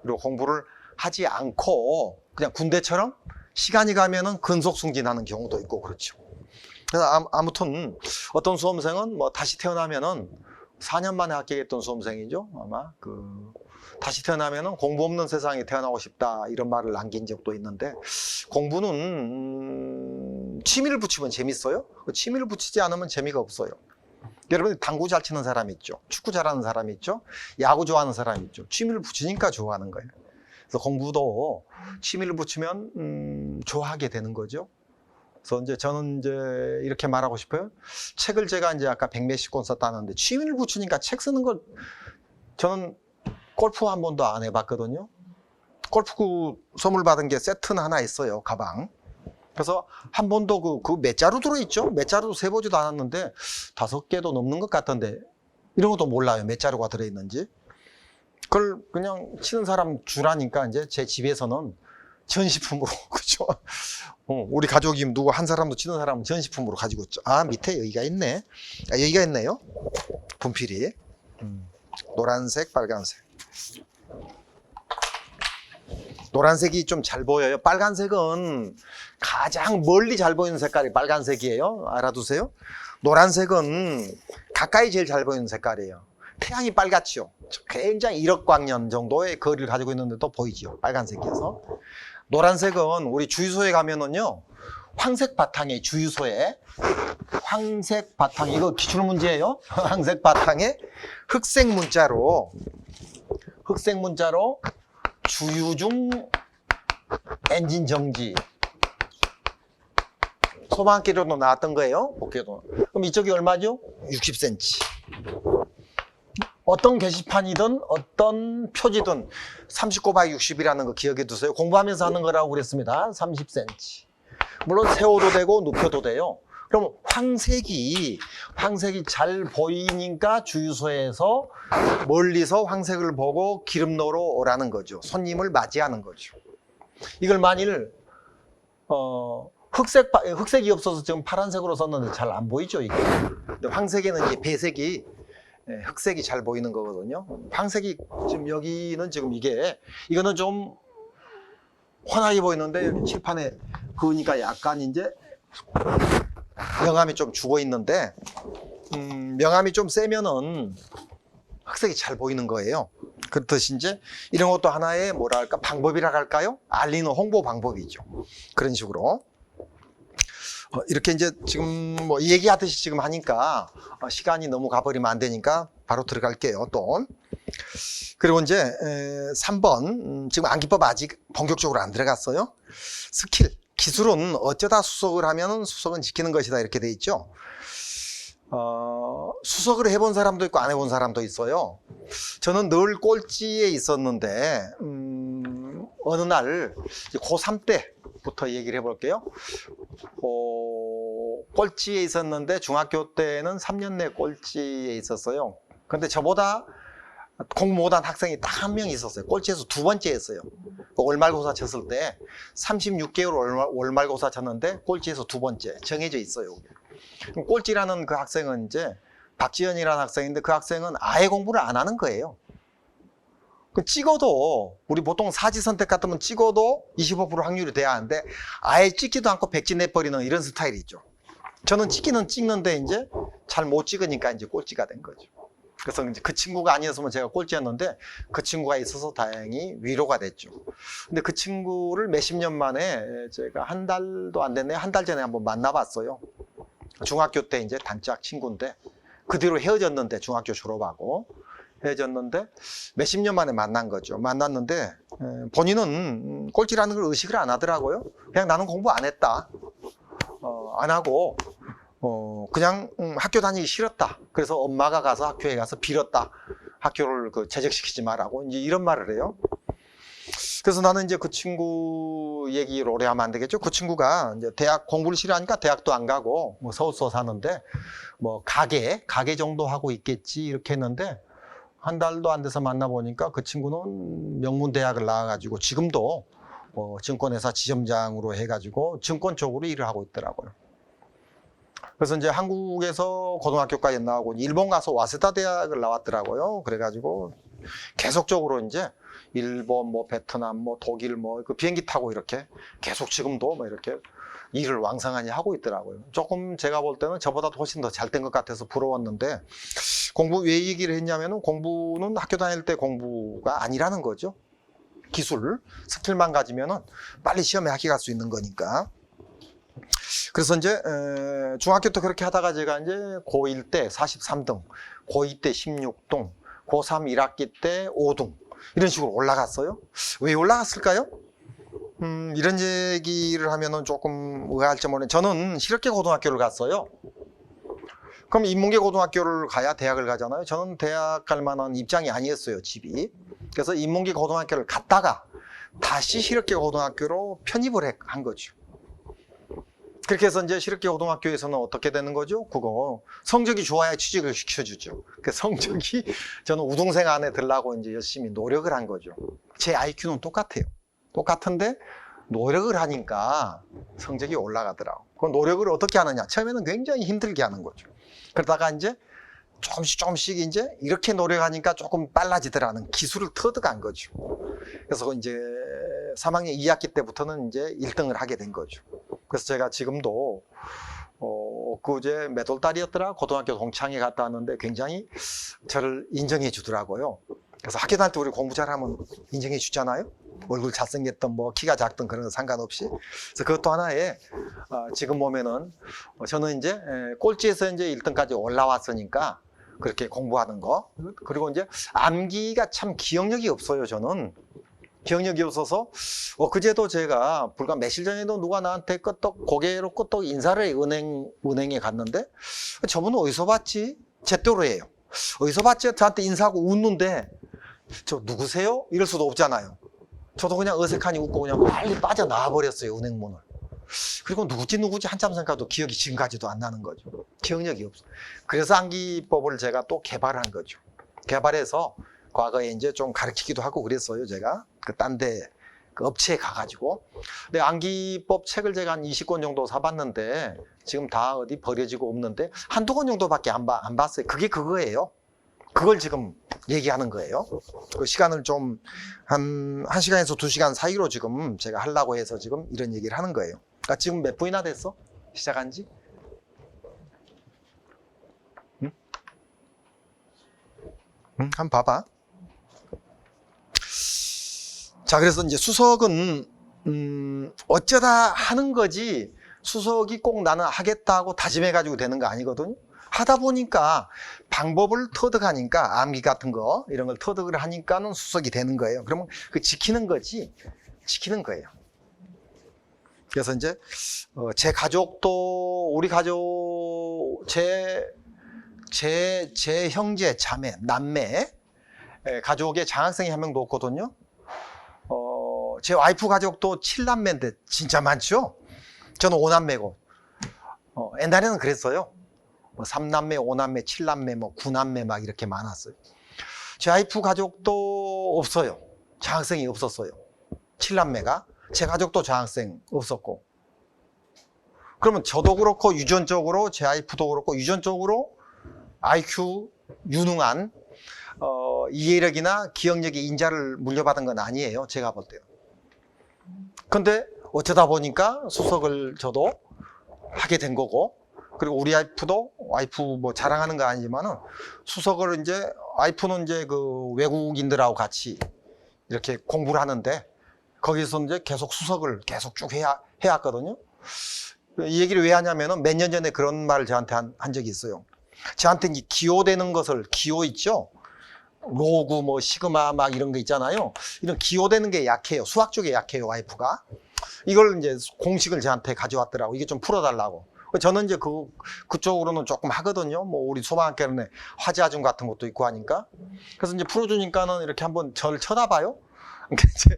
그리고 공부를 하지 않고 그냥 군대처럼 시간이 가면은 근속 승진하는 경우도 있고 그렇죠. 그래서 아무튼 어떤 수험생은 뭐 다시 태어나면은 4년 만에 합격했던 수험생이죠. 아마 다시 태어나면은 공부 없는 세상에 태어나고 싶다, 이런 말을 남긴 적도 있는데, 공부는 취미를 붙이면 재밌어요. 취미를 붙이지 않으면 재미가 없어요. 여러분, 당구 잘 치는 사람 있죠. 축구 잘하는 사람 있죠. 야구 좋아하는 사람 있죠. 취미를 붙이니까 좋아하는 거예요. 그래서 공부도 취미를 붙이면 좋아하게 되는 거죠. 그래서 이제 저는 이제 이렇게 말하고 싶어요. 책을 제가 이제 아까 100몇십 권 썼다는데, 취미를 붙이니까 책 쓰는 걸, 저는 골프 한 번도 안 해봤거든요. 골프 선물 받은 게 세트는 하나 있어요, 가방. 그래서 한 번도 몇 자루 들어있죠? 몇 자루도 세보지도 않았는데 5개도 넘는 것 같던데, 이런 것도 몰라요, 몇 자루가 들어있는지. 그걸 그냥 치는 사람 주라니까 이제 제 집에서는 전시품으로, 그죠? 우리 가족이 누구 한 사람도 치는 사람은 전시품으로 가지고 있죠. 아, 밑에 여기가 있네. 아, 여기가 있네요. 분필이. 노란색, 빨간색. 노란색이 좀 잘 보여요. 빨간색은 가장 멀리 잘 보이는 색깔이 빨간색이에요. 알아두세요. 노란색은 가까이 제일 잘 보이는 색깔이에요. 태양이 빨갛죠. 굉장히 1억 광년 정도의 거리를 가지고 있는데도 보이죠, 빨간색이어서. 노란색은 우리 주유소에 가면은요, 황색 바탕에, 주유소에 황색 바탕, 이거 기출 문제예요. 황색 바탕에 흑색 문자로 주유 중 엔진 정지, 소방학기로도 나왔던 거예요. 복귀도. 그럼 이쪽이 얼마죠? 60cm. 어떤 게시판이든 어떤 표지든 39/60이라는 거 기억해 두세요. 공부하면서 하는 거라고 그랬습니다. 30cm. 물론 세워도 되고 눕혀도 돼요. 그럼 황색이 잘 보이니까 주유소에서 멀리서 황색을 보고 기름 넣으러 오라는 거죠. 손님을 맞이하는 거죠. 이걸 만일 흑색이 없어서 지금 파란색으로 썼는데 잘 안 보이죠, 이게. 근데 황색에는 이게 배색이 흑색이 잘 보이는 거거든요. 황색이 지금 여기는 지금 이거는 좀 환하게 보이는데 여기 칠판에 그으니까 약간 이제 명암이 좀 죽어 있는데 명암이 좀 세면은 흑색이 잘 보이는 거예요. 그렇듯이 이제 이런 것도 하나의 뭐랄까 방법이라 할까요? 알리는 홍보 방법이죠. 그런 식으로 이렇게 이제 지금 뭐 얘기하듯이 지금 하니까 시간이 너무 가버리면 안 되니까 바로 들어갈게요. 또 그리고 이제 3번 지금 암기법 아직 본격적으로 안 들어갔어요. 스킬 기술은 어쩌다 수석을 하면 수석은 지키는 것이다 이렇게 돼 있죠. 수석을 해본 사람도 있고 안 해본 사람도 있어요. 저는 늘 꼴찌에 있었는데 어느 날 고3 때부터 얘기를 해볼게요. 꼴찌에 있었는데 중학교 때는 3년 내 꼴찌에 있었어요. 근데 저보다 공부 못한 학생이 딱 한 명 있었어요. 꼴찌에서 두 번째 했어요. 월말고사 쳤을 때 36개월 월말고사 쳤는데 꼴찌에서 두 번째 정해져 있어요. 꼴찌라는 그 학생은 이제 박지연이라는 학생인데 그 학생은 아예 공부를 안 하는 거예요. 찍어도 우리 보통 사지 선택 같으면 찍어도 25% 확률이 돼야 하는데 아예 찍지도 않고 백지 내버리는 이런 스타일이죠. 저는 찍기는 찍는데 이제 잘 못 찍으니까 이제 꼴찌가 된 거죠. 그래서 이제 그 친구가 아니었으면 제가 꼴찌였는데 그 친구가 있어서 다행히 위로가 됐죠. 근데 그 친구를 몇십 년 만에 제가 한 달도 안 됐네요. 한 달 전에 한번 만나봤어요. 중학교 때 이제 단짝 친구인데 그 뒤로 헤어졌는데 중학교 졸업하고 헤어졌는데 몇십 년 만에 만난 거죠. 만났는데 본인은 꼴찌라는 걸 의식을 안 하더라고요. 그냥 나는 공부 안 했다. 안 하고 그냥 학교 다니기 싫었다. 그래서 엄마가 가서 학교에 가서 빌었다. 학교를 재직시키지 말라고 이제 이런 말을 해요. 그래서 나는 이제 그 친구 얘기를 오래 하면 안 되겠죠. 그 친구가 이제 대학 공부를 싫어하니까 대학도 안 가고 뭐 서울서 사는데 뭐 가게 정도 하고 있겠지 이렇게 했는데 한 달도 안 돼서 만나보니까 그 친구는 명문대학을 나와가지고 지금도 증권회사 지점장으로 해가지고 증권 쪽으로 일을 하고 있더라고요. 그래서 이제 한국에서 고등학교까지 나오고 일본 가서 와세다 대학을 나왔더라고요. 그래가지고 계속적으로 이제 일본, 뭐 베트남, 뭐 독일, 뭐 그 비행기 타고 이렇게 계속 지금도 뭐 이렇게 일을 왕성하게 하고 있더라고요. 조금 제가 볼 때는 저보다 훨씬 더 잘 된 것 같아서 부러웠는데 공부 왜 얘기를 했냐면은 공부는 학교 다닐 때 공부가 아니라는 거죠. 기술, 스킬만 가지면은 빨리 시험에 합격할 수 있는 거니까. 그래서 이제 중학교 때 그렇게 하다가 제가 이제 고1 때 43등, 고2 때 16등, 고3 1학기 때 5등 이런 식으로 올라갔어요. 왜 올라갔을까요? 이런 얘기를 하면은 조금 의아할지 모르겠는데 저는 실업계 고등학교를 갔어요. 그럼 인문계 고등학교를 가야 대학을 가잖아요. 저는 대학 갈 만한 입장이 아니었어요, 집이. 그래서 인문계 고등학교를 갔다가 다시 실업계 고등학교로 편입을 한 거죠. 그렇게 해서 이제 실업계 고등학교에서는 어떻게 되는 거죠? 그거 성적이 좋아야 취직을 시켜주죠. 그 성적이 저는 우등생 안에 들라고 이제 열심히 노력을 한 거죠. 제 IQ는 똑같아요. 똑같은데 노력을 하니까 성적이 올라가더라고. 그 노력을 어떻게 하느냐? 처음에는 굉장히 힘들게 하는 거죠. 그러다가 이제 조금씩 이제 이렇게 노력하니까 조금 빨라지더라는 기술을 터득한 거죠. 그래서 이제 3학년 2학기 때부터는 이제 1등을 하게 된 거죠. 그래서 제가 지금도 그제 몇 월 달이었더라 고등학교 동창회 갔다 왔는데 굉장히 저를 인정해 주더라고요. 그래서 학교 다닐 때 우리 공부 잘하면 인정해 주잖아요. 얼굴 잘생겼던 뭐 키가 작던 그런 거 상관없이. 그래서 그것도 하나의 지금 보면은 저는 이제 꼴찌에서 이제 1등까지 올라왔으니까 그렇게 공부하는 거. 그리고 이제 암기가 참 기억력이 없어요. 저는 기억력이 없어서 그제도 제가 불과 며칠 전에도 누가 나한테 고개로 끄떡 인사를 해. 은행에 갔는데 저분은 어디서 봤지? 제 또래예요. 어디서 봤지? 저한테 인사하고 웃는데 저 누구세요? 이럴 수도 없잖아요. 저도 그냥 어색하니 웃고 그냥 빨리 빠져나와 버렸어요. 은행문을. 그리고 누구지 한참 생각해도 기억이 지금까지도 안 나는 거죠. 기억력이 없어. 그래서 암기법을 제가 또 개발한 거죠. 개발해서 과거에 이제 좀 가르치기도 하고 그랬어요. 제가 그 딴 데 그 업체에 가가지고. 근데 암기법 책을 제가 한 20권 정도 사봤는데 지금 다 어디 버려지고 없는데 한두 권 정도밖에 안 봤어요. 그게 그거예요. 그걸 지금 얘기하는 거예요. 그 시간을 좀 한 1시간에서 2시간 사이로 지금 제가 하려고 해서 지금 이런 얘기를 하는 거예요. 그러니까 지금 몇 분이나 됐어? 시작한 지? 응? 응? 한번 봐봐. 자, 그래서 이제 수석은 어쩌다 하는 거지 수석이 꼭 나는 하겠다고 다짐해가지고 되는 거 아니거든요. 하다 보니까 방법을 터득하니까 암기 같은 거 이런 걸 터득을 하니까는 수석이 되는 거예요. 그러면 그 지키는 거지, 지키는 거예요. 그래서 이제 제 가족도 우리 가족 제 형제, 자매, 남매 가족에 장학생이 한 명도 없거든요. 제 와이프 가족도 7남매인데 진짜 많죠. 저는 5남매고 옛날에는 그랬어요. 3남매, 5남매, 7남매, 9남매 막 이렇게 많았어요. 제 와이프 가족도 없어요. 장학생이 없었어요. 7남매가. 제 가족도 장학생 없었고. 그러면 저도 그렇고 유전적으로 제 와이프도 그렇고 유전적으로 IQ 유능한 이해력이나 기억력의 인자를 물려받은 건 아니에요. 제가 볼 때요. 근데 어쩌다 보니까 수석을 저도 하게 된 거고, 그리고 우리 와이프 뭐 자랑하는 거 아니지만은 수석을 이제 와이프는 이제 그 외국인들하고 같이 이렇게 공부를 하는데 거기서 이제 계속 수석을 계속 쭉 해왔거든요. 이 얘기를 왜 하냐면은 몇 년 전에 그런 말을 저한테 한 적이 있어요. 저한테 이제 기호되는 것을, 기호 있죠? 로그 뭐 시그마 막 이런 거 있잖아요. 이런 기호되는 게 약해요. 수학 쪽에 약해요, 와이프가. 이걸 이제 공식을 저한테 가져왔더라고. 이게 좀 풀어달라고. 저는 이제 그쪽으로는 조금 하거든요. 뭐 우리 소방학교는 화재아중 같은 것도 있고 하니까. 그래서 이제 풀어주니까는 이렇게 한번 저를 쳐다봐요. 이제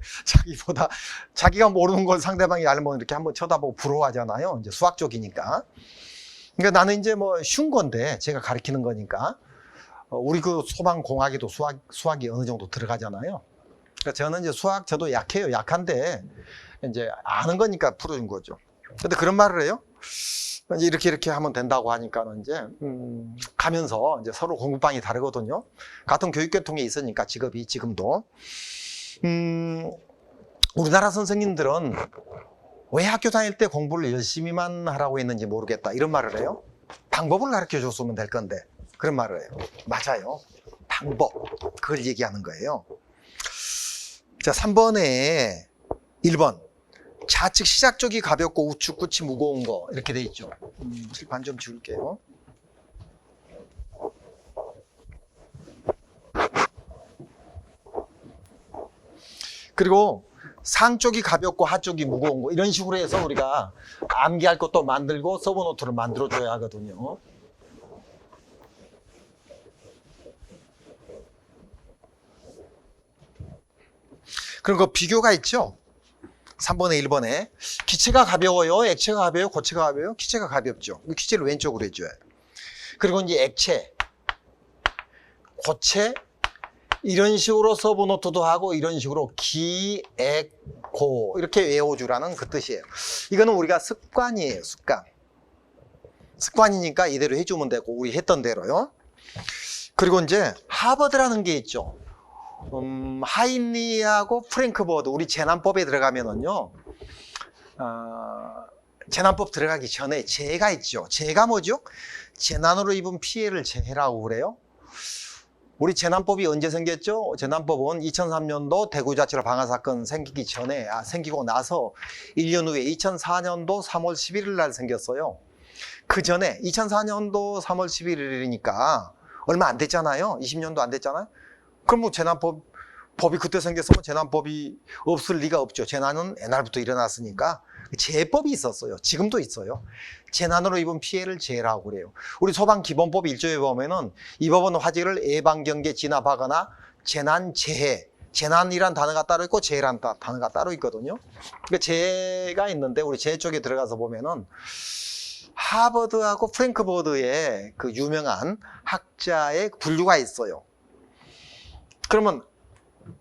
자기가 모르는 걸 상대방이 알면 이렇게 한번 쳐다보고 부러워하잖아요. 이제 수학 쪽이니까. 그러니까 나는 이제 뭐 쉬운 건데 제가 가르치는 거니까. 우리 그 소방공학에도 수학이 어느 정도 들어가잖아요. 그러니까 저는 이제 저도 약해요. 약한데 이제 아는 거니까 풀어준 거죠. 근데 그런 말을 해요. 이제 이렇게 하면 된다고 하니까는 이제 가면서 이제 서로 공부방이 다르거든요. 같은 교육계통에 있으니까 직업이 지금도. 우리나라 선생님들은 왜 학교 다닐 때 공부를 열심히만 하라고 했는지 모르겠다 이런 말을 해요. 방법을 가르쳐 줬으면 될 건데 그런 말을 해요. 맞아요. 방법. 그걸 얘기하는 거예요. 자, 3번에 1번. 좌측 시작 쪽이 가볍고 우측 끝이 무거운 거 이렇게 돼 있죠. 칠판 좀 지울게요. 그리고 상 쪽이 가볍고 하 쪽이 무거운 거 이런 식으로 해서 우리가 암기할 것도 만들고 서브노트를 만들어 줘야 하거든요. 그럼 그 비교가 있죠. 3번에 1번에 기체가 가벼워요, 액체가 가벼워요, 고체가 가벼워요? 기체가 가볍죠. 기체를 왼쪽으로 해줘요. 그리고 이제 액체, 고체 이런 식으로 서브노트도 하고 이런 식으로 기, 액, 고 이렇게 외워주라는 그 뜻이에요. 이거는 우리가 습관이에요. 습관이니까 이대로 해주면 되고 우리 했던 대로요. 그리고 이제 하버드라는 게 있죠. 하인리하고 프랭크버드 우리 재난법에 들어가면은요 재난법 들어가기 전에 재해가 있죠. 재해가 뭐죠? 재난으로 입은 피해를 재해라고 그래요. 우리 재난법이 언제 생겼죠? 재난법은 2003년도 대구자치로 방화사건 생기기 전에 생기고 나서 1년 후에 2004년도 3월 11일 날 생겼어요. 그 전에 2004년도 3월 11일이니까 얼마 안 됐잖아요. 20년도 안 됐잖아요. 그럼 뭐 법이 그때 생겼으면 재난법이 없을 리가 없죠. 재난은 옛날부터 일어났으니까 재해법이 있었어요. 지금도 있어요. 재난으로 입은 피해를 재해라고 그래요. 우리 소방기본법 1조에 보면은 이 법은 화재를 예방, 경계, 진압하거나 재난, 재해, 재난이란 단어가 따로 있고 재란 단어가 따로 있거든요. 그러니까 재가 있는데 우리 재 쪽에 들어가서 보면은 하버드하고 프랭크버드의 그 유명한 학자의 분류가 있어요. 그러면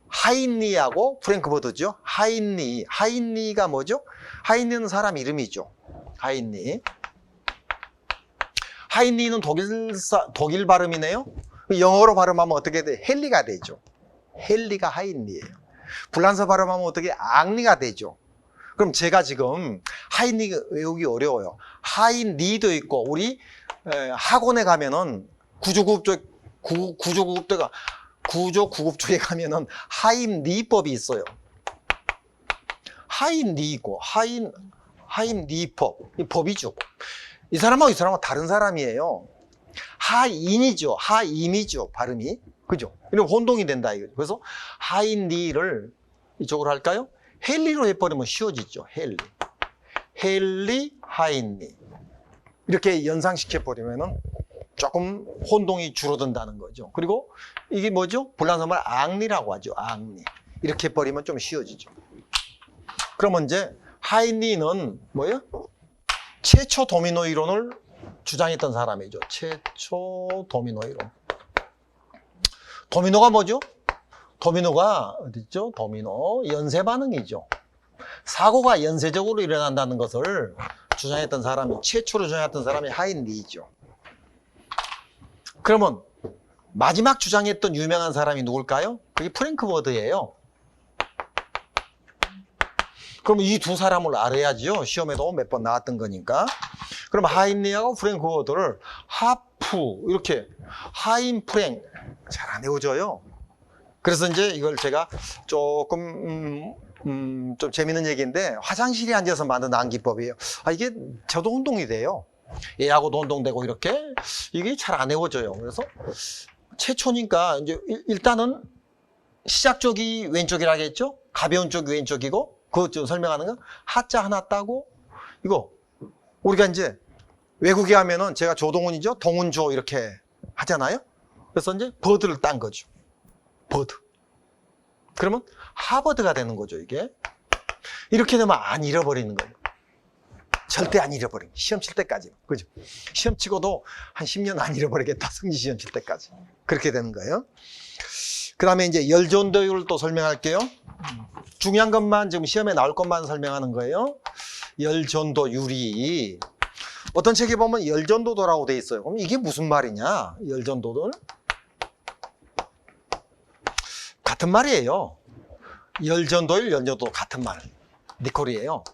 하인리하고 프랭크버드죠. 하인리가 뭐죠? 하인리는 사람 이름이죠. 하인리는 독일 발음이네요. 영어로 발음하면 어떻게 돼? 헬리가 되죠. 헬리가 하인리예요. 불란서 발음하면 어떻게? 앙리가 되죠. 그럼 제가 지금 하인리 외우기 어려워요. 하인리도 있고 우리 학원에 가면은 구조 구급 쪽에 가면은 하인리법이 있어요. 하인리 있고 하인리법 이 법이죠. 이 사람하고 이 사람은 다른 사람이에요. 하인이죠. 하임이죠. 발음이. 그죠? 이러면 혼동이 된다. 이거죠. 그래서 하인리를 이쪽으로 할까요? 헬리로 해버리면 쉬워지죠. 헬리, 하인리. 이렇게 연상시켜버리면은 조금 혼동이 줄어든다는 거죠. 그리고 이게 뭐죠? 불란서말 앙리라고 하죠. 앙리. 이렇게 해버리면 좀 쉬워지죠. 그러면 이제 하인리는 뭐예요? 최초 도미노 이론을 주장했던 사람이죠. 최초 도미노 이론. 도미노가 뭐죠? 도미노가 어딨죠? 도미노 연쇄 반응이죠. 사고가 연쇄적으로 일어난다는 것을 주장했던 사람이 최초로 주장했던 사람이 하인리죠. 그러면 마지막 주장했던 유명한 사람이 누굴까요? 그게 프랭크버드예요. 그럼 이 두 사람을 알아야죠. 시험에도 몇 번 나왔던 거니까. 그럼 하인리하고 프랭크버드를 하프 이렇게 하인 잘 안 외워져요. 그래서 이제 이걸 제가 조금 좀 재밌는 얘기인데 화장실에 앉아서 만든 암기법이에요. 이게 저도 혼동이 돼요. 얘하고도 혼동되고 이렇게 이게 잘 안 외워져요. 그래서 최초니까 이제 일단은 시작 쪽이 왼쪽이라겠죠? 가벼운 쪽이 왼쪽이고 그것 좀 설명하는 거 하자 하나 따고 이거 우리가 이제 외국에 하면은 제가 조동훈이죠? 동훈조 이렇게 하잖아요. 그래서 이제 버드를 딴 거죠. 버드. 그러면 하버드가 되는 거죠, 이게. 이렇게 되면 안 잃어버리는 거예요. 절대 안 잃어버리는 거예요. 시험 칠 때까지. 그죠? 시험 치고도 한 10년 안 잃어버리겠다. 승지 시험 칠 때까지. 그렇게 되는 거예요. 그 다음에 이제 열전도율을 또 설명할게요. 중요한 것만 지금 시험에 나올 것만 설명하는 거예요. 열전도율이 어떤 책에 보면 열전도도라고 돼 있어요. 그럼 이게 무슨 말이냐? 열전도는 같은 말이에요. 열전도율, 열전도 같은 말. 니콜이에요.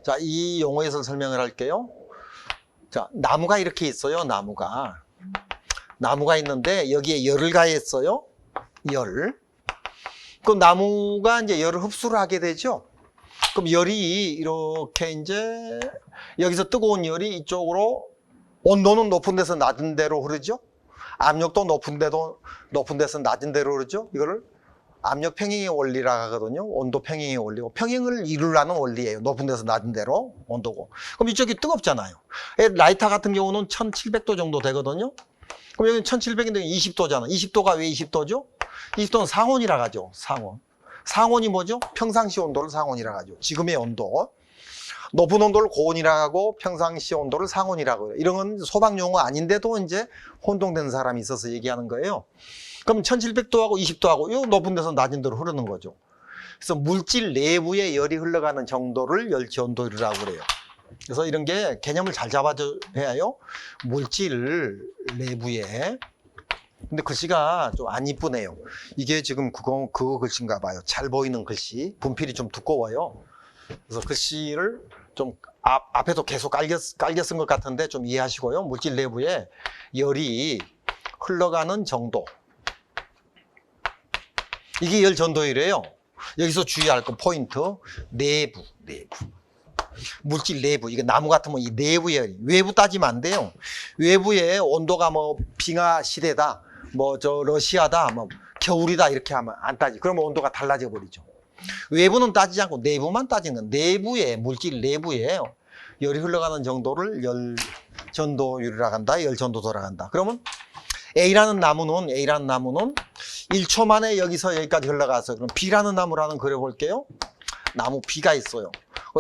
자, 이 용어에서 설명을 할게요. 자, 나무가 이렇게 있어요. 나무가 있는데 여기에 열을 가했어요. 열. 그럼 나무가 이제 열을 흡수를 하게 되죠. 그럼 열이 이렇게 이제 여기서 뜨거운 열이 이쪽으로 온도는 높은 데서 낮은 데로 흐르죠. 압력도 높은 데서 낮은 데로 흐르죠. 이거를 압력 평행의 원리라 하거든요. 온도 평행의 원리고 평행을 이루려는 원리예요. 높은 데서 낮은 데로 온도고. 그럼 이쪽이 뜨겁잖아요. 라이터 같은 경우는 1700도 정도 되거든요. 그럼 여기는 1700인데 20도잖아. 20도가 왜 20도죠? 20도는 상온이라 하죠. 상온이 뭐죠? 평상시 온도를 상온이라 하죠. 지금의 온도. 높은 온도를 고온이라 하고 평상시 온도를 상온이라고 해요. 이런 건 소방 용어 아닌데도 이제 혼동된 사람이 있어서 얘기하는 거예요. 그럼 1700도하고 20도하고 이 높은 데서 낮은 데로 흐르는 거죠. 그래서 물질 내부에 열이 흘러가는 정도를 열전도율이라고 그래요. 그래서 이런 게 개념을 잘 잡아줘야 해요. 물질 내부에. 근데 글씨가 좀 안 이쁘네요. 이게 지금 그거 글씨인가 봐요. 잘 보이는 글씨. 분필이 좀 두꺼워요. 그래서 글씨를 좀 앞에도 계속 깔겨 쓴 것 같은데 좀 이해하시고요. 물질 내부에 열이 흘러가는 정도. 이게 열전도율이에요. 여기서 주의할 건 포인트. 내부. 물질 내부. 이게 나무 같으면 이 내부 열이. 외부 따지면 안 돼요. 외부에 온도가 뭐 빙하 시대다. 뭐 저 러시아다. 뭐 겨울이다. 이렇게 하면 안 따지. 그러면 온도가 달라져 버리죠. 외부는 따지지 않고 내부만 따지는 내부에 물질 내부에 열이 흘러가는 정도를 열전도율이라고 한다. 열전도도라고 한다. 그러면 A라는 나무는 1초 만에 여기서 여기까지 흘러가서 그럼 B라는 나무를 하나 그려볼게요. 나무 B가 있어요.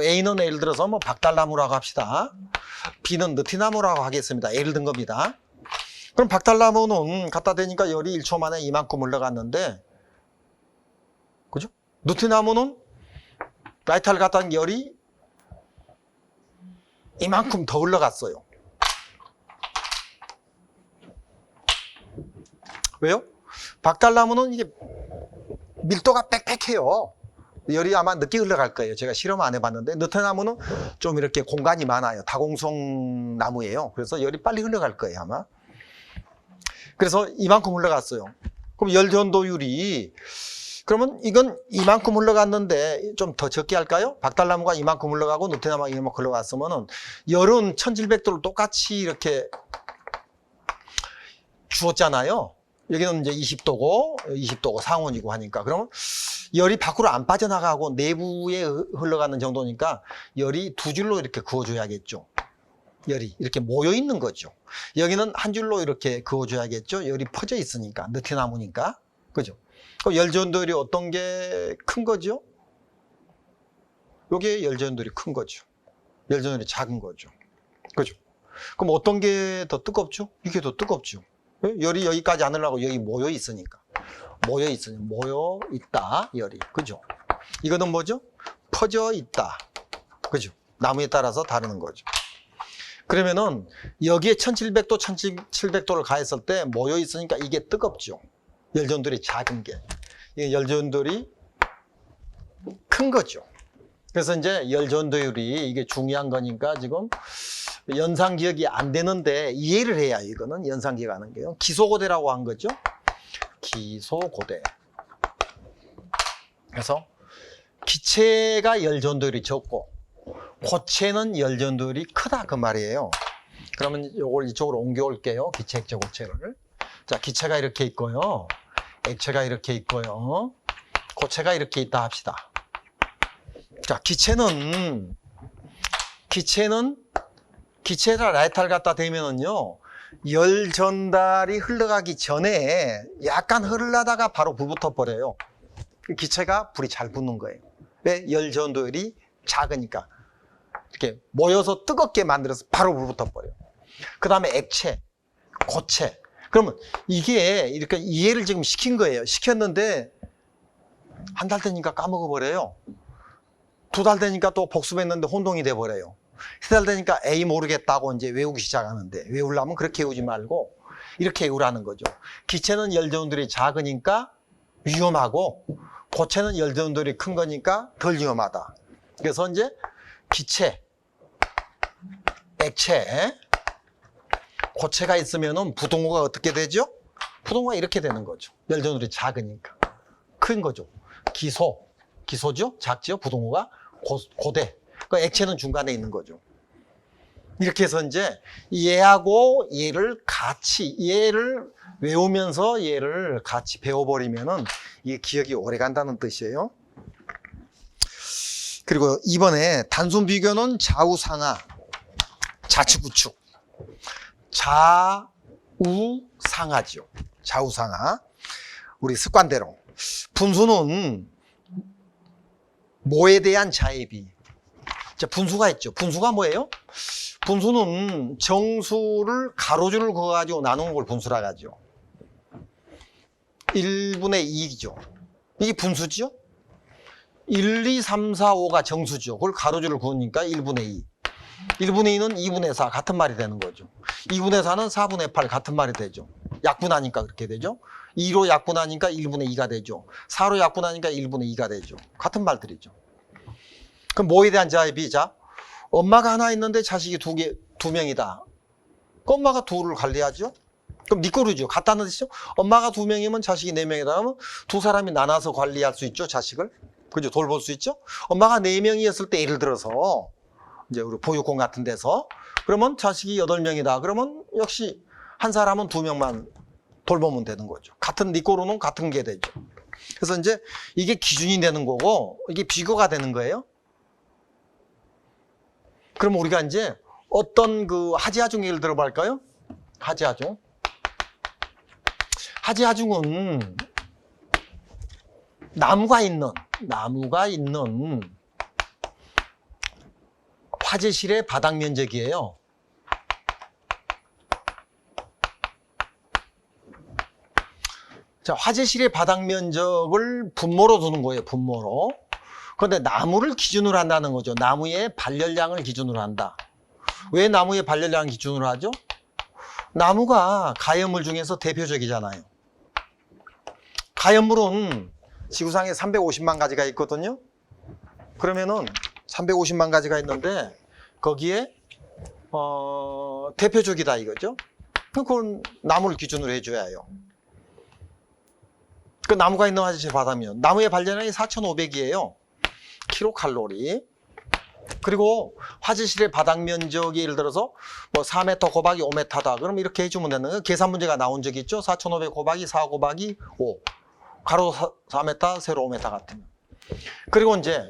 A는 예를 들어서 뭐 박달나무라고 합시다. B는 느티나무라고 하겠습니다. 예를 든 겁니다. 그럼 박달나무는 갖다 대니까 열이 1초 만에 이만큼 흘러갔는데, 그죠? 느티나무는 라이터를 갖다 한 열이 이만큼 더 흘러갔어요. 왜요? 박달나무는 이게 밀도가 빽빽해요. 열이 아마 늦게 흘러갈 거예요. 제가 실험 안 해봤는데, 느티나무는 좀 이렇게 공간이 많아요. 다공성 나무예요. 그래서 열이 빨리 흘러갈 거예요, 아마. 그래서 이만큼 흘러갔어요. 그럼 열 전도율이, 그러면 이건 이만큼 흘러갔는데 좀 더 적게 할까요? 박달나무가 이만큼 흘러가고 느티나무가 이만큼 흘러갔으면은 열은 1700도를 똑같이 이렇게 주었잖아요. 여기는 이제 20도고 상온이고 하니까. 그러면 열이 밖으로 안 빠져나가고 내부에 흘러가는 정도니까 열이 두 줄로 이렇게 그어줘야겠죠. 열이 이렇게 모여 있는 거죠. 여기는 한 줄로 이렇게 그어줘야겠죠. 열이 퍼져 있으니까, 느티나무니까. 그죠? 그럼 열 전도율이 어떤 게 큰 거죠? 요게 열 전도율이 큰 거죠. 열 전도율이 작은 거죠. 그죠? 그럼 어떤 게 더 뜨겁죠? 이게 더 뜨겁죠. 열이 여기까지 안 흘러가고 여기 모여 있으니까. 모여 있다, 열이. 그죠? 이거는 뭐죠? 퍼져 있다. 그죠? 나무에 따라서 다르는 거죠. 그러면은 여기에 1700도, 1700도를 가했을 때 모여 있으니까 이게 뜨겁죠. 열전도율이 작은 게. 이게 열전도율이 큰 거죠. 그래서 이제 열전도율이 이게 중요한 거니까 지금 연상기억이 안 되는데 이해를 해야 이거는 연상기억 하는 게요. 기소고대라고 한 거죠. 기소고대. 그래서 기체가 열전도율이 적고 고체는 열전도율이 크다 그 말이에요. 그러면 이걸 이쪽으로 옮겨올게요. 기체, 액체, 고체를. 자, 기체가 이렇게 있고요. 액체가 이렇게 있고요. 고체가 이렇게 있다 합시다. 자, 기체에다 라이터를 갖다 대면은요, 열 전달이 흘러가기 전에 약간 흐르다가 바로 불 붙어 버려요. 기체가 불이 잘 붙는 거예요. 왜? 열 전도율이 작으니까. 이렇게 모여서 뜨겁게 만들어서 바로 불 붙어 버려요. 그 다음에 액체, 고체. 그러면 이게 이렇게 이해를 지금 시킨 거예요. 시켰는데 한 달 되니까 까먹어 버려요. 2달 되니까 또 복습했는데 혼동이 돼 버려요. 3달 되니까 에이 모르겠다고 이제 외우기 시작하는데, 외우려면 그렇게 외우지 말고 이렇게 외우라는 거죠. 기체는 열전도율이 작으니까 위험하고 고체는 열전도율이 큰 거니까 덜 위험하다. 그래서 이제 기체, 액체, 고체가 있으면은 부동호가 어떻게 되죠? 부동호가 이렇게 되는 거죠. 열전도율이 작으니까. 큰 거죠. 기소죠? 작지요? 부동호가 고대. 그 액체는 중간에 있는 거죠. 이렇게 해서 이제 얘하고 얘를 외우면서 얘를 같이 배워버리면은 이게 기억이 오래 간다는 뜻이에요. 그리고 이번에 단순 비교는 좌우상하, 좌측우측. 좌우상하죠. 좌우상하. 우리 습관대로. 분수는 뭐에 대한 자입이. 자, 분수가 있죠. 분수가 뭐예요? 분수는 정수를 가로줄을 그어가지고 나누는 걸 분수라고 하죠. 1분의 2이죠. 이게 분수죠. 1, 2, 3, 4, 5가 정수죠. 그걸 가로줄을 그으니까 1분의 2. 1분의 2는 2분의 4 같은 말이 되는 거죠. 2분의 4는 4분의 8 같은 말이 되죠. 약분하니까 그렇게 되죠. 2로 약분하니까 1분의 2가 되죠. 4로 약분하니까 1분의 2가 되죠. 같은 말들이죠. 그럼 뭐에 대한 자입이? 자, 엄마가 하나 있는데 자식이 두 명이다. 그 엄마가 둘을 관리하죠. 그럼 네 거르죠. 같다는 뜻이죠. 엄마가 2명이면 자식이 4명이다 하면 두 사람이 나눠서 관리할 수 있죠. 자식을. 그죠? 돌볼 수 있죠. 엄마가 4명이었을 때 예를 들어서 이제 우리 보육원 같은 데서 그러면 자식이 8명이다. 그러면 역시 한 사람은 2명만 돌보면 되는 거죠. 같은 네 거로는 같은 게 되죠. 그래서 이제 이게 기준이 되는 거고 이게 비교가 되는 거예요. 그럼 우리가 이제 어떤 그 하지하중 예를 들어볼까요? 하지하중. 하지하중은 나무가 있는 화재실의 바닥 면적이에요. 자, 화재실의 바닥 면적을 분모로 두는 거예요. 분모로. 그런데 나무를 기준으로 한다는 거죠. 나무의 발열량을 기준으로 한다. 왜 나무의 발열량을 기준으로 하죠? 나무가 가연물 중에서 대표적이잖아요. 가연물은 지구상에 350만 가지가 있거든요. 그러면은 350만 가지가 있는데 거기에 대표적이다 이거죠. 그건 나무를 기준으로 해줘야 해요. 그 나무가 있는 화재실 바닥면 나무의 발열량이 4,500이에요. 킬로칼로리. 그리고 화재실의 바닥 면적이 예를 들어서 뭐 4m 곱하기 5m다. 그럼 이렇게 해주면 되는 거예요. 계산 문제가 나온 적 있죠. 4,500 곱하기 4 곱하기 5. 가로 4m, 세로 5m 같으면. 그리고 이제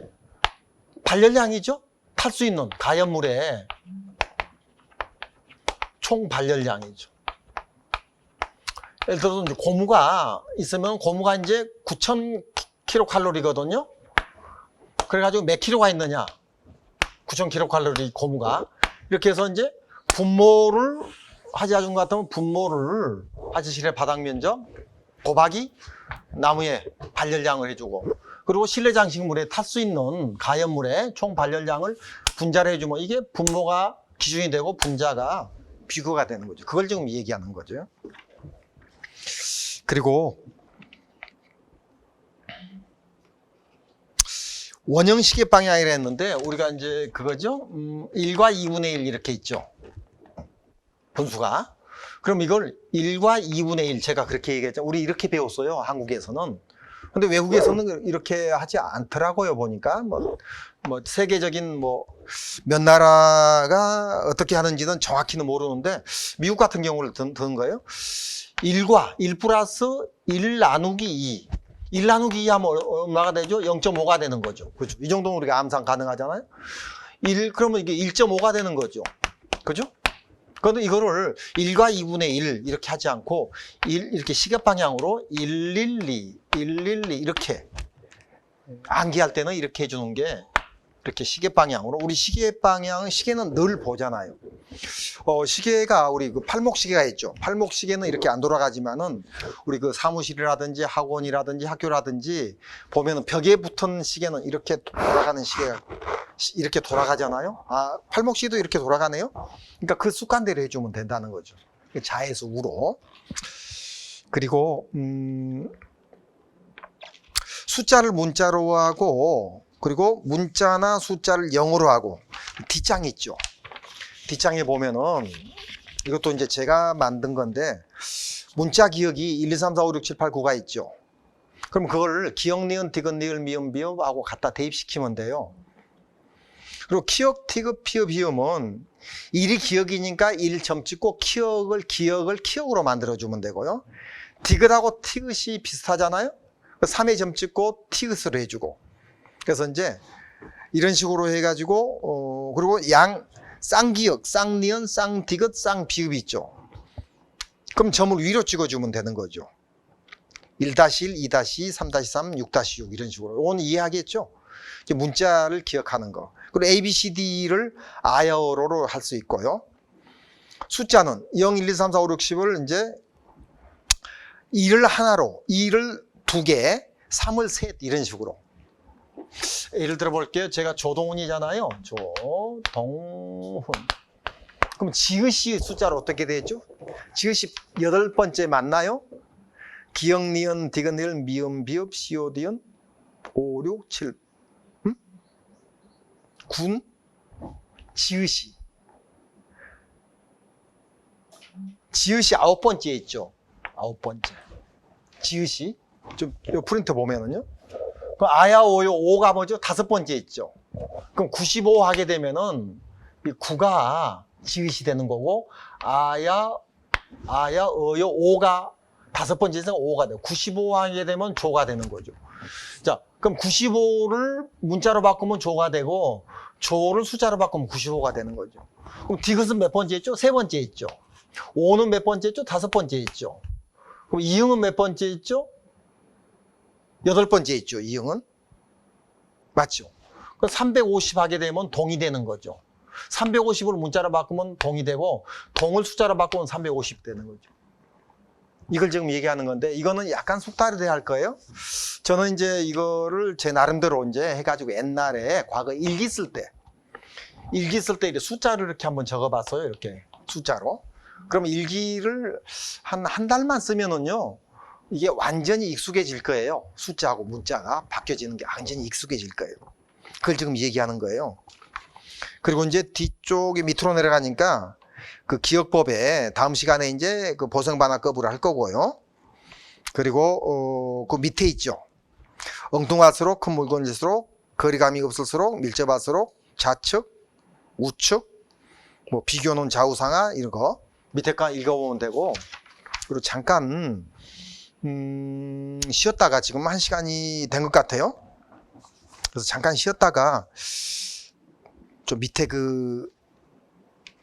발열량이죠. 탈 수 있는 가연물의 총 발열량이죠. 예를 들어서 이제 고무가 있으면 고무가 이제 9,000kcal거든요. 그래가지고 몇 킬로가 있느냐? 9,000kcal 고무가. 이렇게 해서 이제 분모를 화재아중 같으면 분모를 화재실의 바닥 면적 곱하기 나무의 발열량을 해주고, 그리고 실내 장식물에 탈 수 있는 가연물의 총 발열량을 분자를 해주면 이게 분모가 기준이 되고 분자가 비교가 되는 거죠. 그걸 지금 얘기하는 거죠. 그리고 원형 시계 방향이라 했는데 우리가 이제 그거죠. 1과 2분의 1 이렇게 있죠. 분수가. 그럼 이걸 1과 2분의 1 제가 그렇게 얘기했죠. 우리 이렇게 배웠어요. 한국에서는. 근데 외국에서는 이렇게 하지 않더라고요. 보니까 뭐 세계적인 몇 나라가 어떻게 하는지는 정확히는 모르는데 미국 같은 경우를 든 거예요. 1과 1 플러스 1 나누기 2. 1 나누기 2 하면 얼마가 되죠? 0.5가 되는 거죠. 그죠? 이 정도는 우리가 암산 가능하잖아요. 그러면 이게 1.5가 되는 거죠. 그죠? 그런데 이거를 1과 2분의 1 이렇게 하지 않고 이렇게 시계 방향으로 112 이렇게 암기할 때는 이렇게 해주는 게 이렇게 시계 방향으로. 우리 시계는 늘 보잖아요. 시계가 우리 그 팔목 시계가 있죠. 팔목 시계는 이렇게 안 돌아가지만은 우리 그 사무실이라든지 학원이라든지 학교라든지 보면은 벽에 붙은 시계는 이렇게 돌아가는 시계가 이렇게 돌아가잖아요. 팔목 시계도 이렇게 돌아가네요. 그러니까 그 습관대로 해주면 된다는 거죠. 좌에서 우로. 그리고 숫자를 문자로 하고, 그리고 문자나 숫자를 영어로 하고, 뒷장 있죠. 뒷장에 보면은 이것도 이제 제가 만든 건데 문자 기억이 1, 2, 3, 4, 5, 6, 7, 8, 9가 있죠. 그럼 그걸 기억, 니은, 디귿, 리을, 미음, 비읍하고 갖다 대입시키면 돼요. 그리고 키역, 티귿, 피읍, 비음은 1이 기억이니까 1점 찍고 기억을 키역으로 만들어주면 되고요. 디귿하고 티귿이 비슷하잖아요. 3에 점 찍고 티귿으로 해주고. 그래서 이제 이런 식으로 해가지고 그리고 쌍기역, 쌍니은, 쌍디귿, 쌍비읍이 있죠. 그럼 점을 위로 찍어주면 되는 거죠. 1-1, 2-2, 3-3, 6-6 이런 식으로. 이건 이해하겠죠? 문자를 기억하는 거. 그리고 A, B, C, D를 아야어로로 할 수 있고요. 숫자는 0, 1, 2, 3, 4, 5, 6, 10을 이제 2를 하나로, 2를 2개, 3을 셋 이런 식으로. 예를 들어 볼게요. 제가 조동훈이잖아요. 조동훈. 그럼 지읒이 숫자로 어떻게 되죠? 지읒이 8번째 맞나요? 기역, 니은, 디귿, 리을, 미음, 비읍, 시오, 디은 5, 6, 7 군 지읒이 9번째 있죠. 9번째 지읒이 좀 프린트 보면은요. 그럼 아야, 오요, 5가 뭐죠? 5번째 있죠. 그럼 95 하게 되면은 이 9가 지읒이 되는 거고, 아야, 어요, 5가 5번째에서 5가 돼요. 95 하게 되면 조가 되는 거죠. 자, 그럼 95를 문자로 바꾸면 조가 되고, 조를 숫자로 바꾸면 95가 되는 거죠. 그럼 디귿은 몇 번째 있죠? 3번째 있죠. 5는 몇 번째 있죠? 5번째 있죠. 그럼 이응은 몇 번째 있죠? 8번째 있죠. 이응은. 맞죠? 350 하게 되면 동이 되는 거죠. 350을 문자로 바꾸면 동이 되고 동을 숫자로 바꾸면 350 되는 거죠. 이걸 지금 얘기하는 건데 이거는 약간 속다르게 할 거예요. 저는 이제 이거를 제 나름대로 이제 해가지고 옛날에 과거 일기 쓸 때 이렇게 숫자를 이렇게 한번 적어봤어요. 이렇게 숫자로. 그럼 일기를 한 달만 쓰면은요. 이게 완전히 익숙해질 거예요. 숫자하고 문자가 바뀌어지는 게 완전히 익숙해질 거예요. 그걸 지금 얘기하는 거예요. 그리고 이제 뒤쪽에 밑으로 내려가니까 그 기억법에 다음 시간에 이제 그 보성반화급으로 할 거고요. 그리고 그 밑에 있죠. 엉뚱할수록 큰 물건일수록 거리감이 없을수록 밀접할수록 좌측, 우측, 뭐 비교는 좌우상하 이런 거 밑에 거 읽어보면 되고 그리고 잠깐 쉬었다가 지금 1시간이 된 것 같아요. 그래서 잠깐 쉬었다가 좀 밑에 그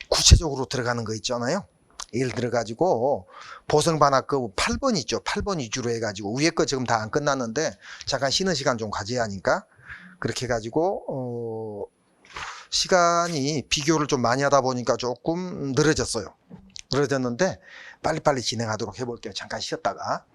구체적으로 들어가는 거 있잖아요. 예를 들어 가지고 보성반화급 8번 있죠. 8번 위주로 해가지고 위에 거 지금 다 안 끝났는데 잠깐 쉬는 시간 좀 가져야 하니까 그렇게 해가지고 시간이 비교를 좀 많이 하다 보니까 조금 늘어졌어요. 늘어졌는데 빨리빨리 진행하도록 해볼게요. 잠깐 쉬었다가.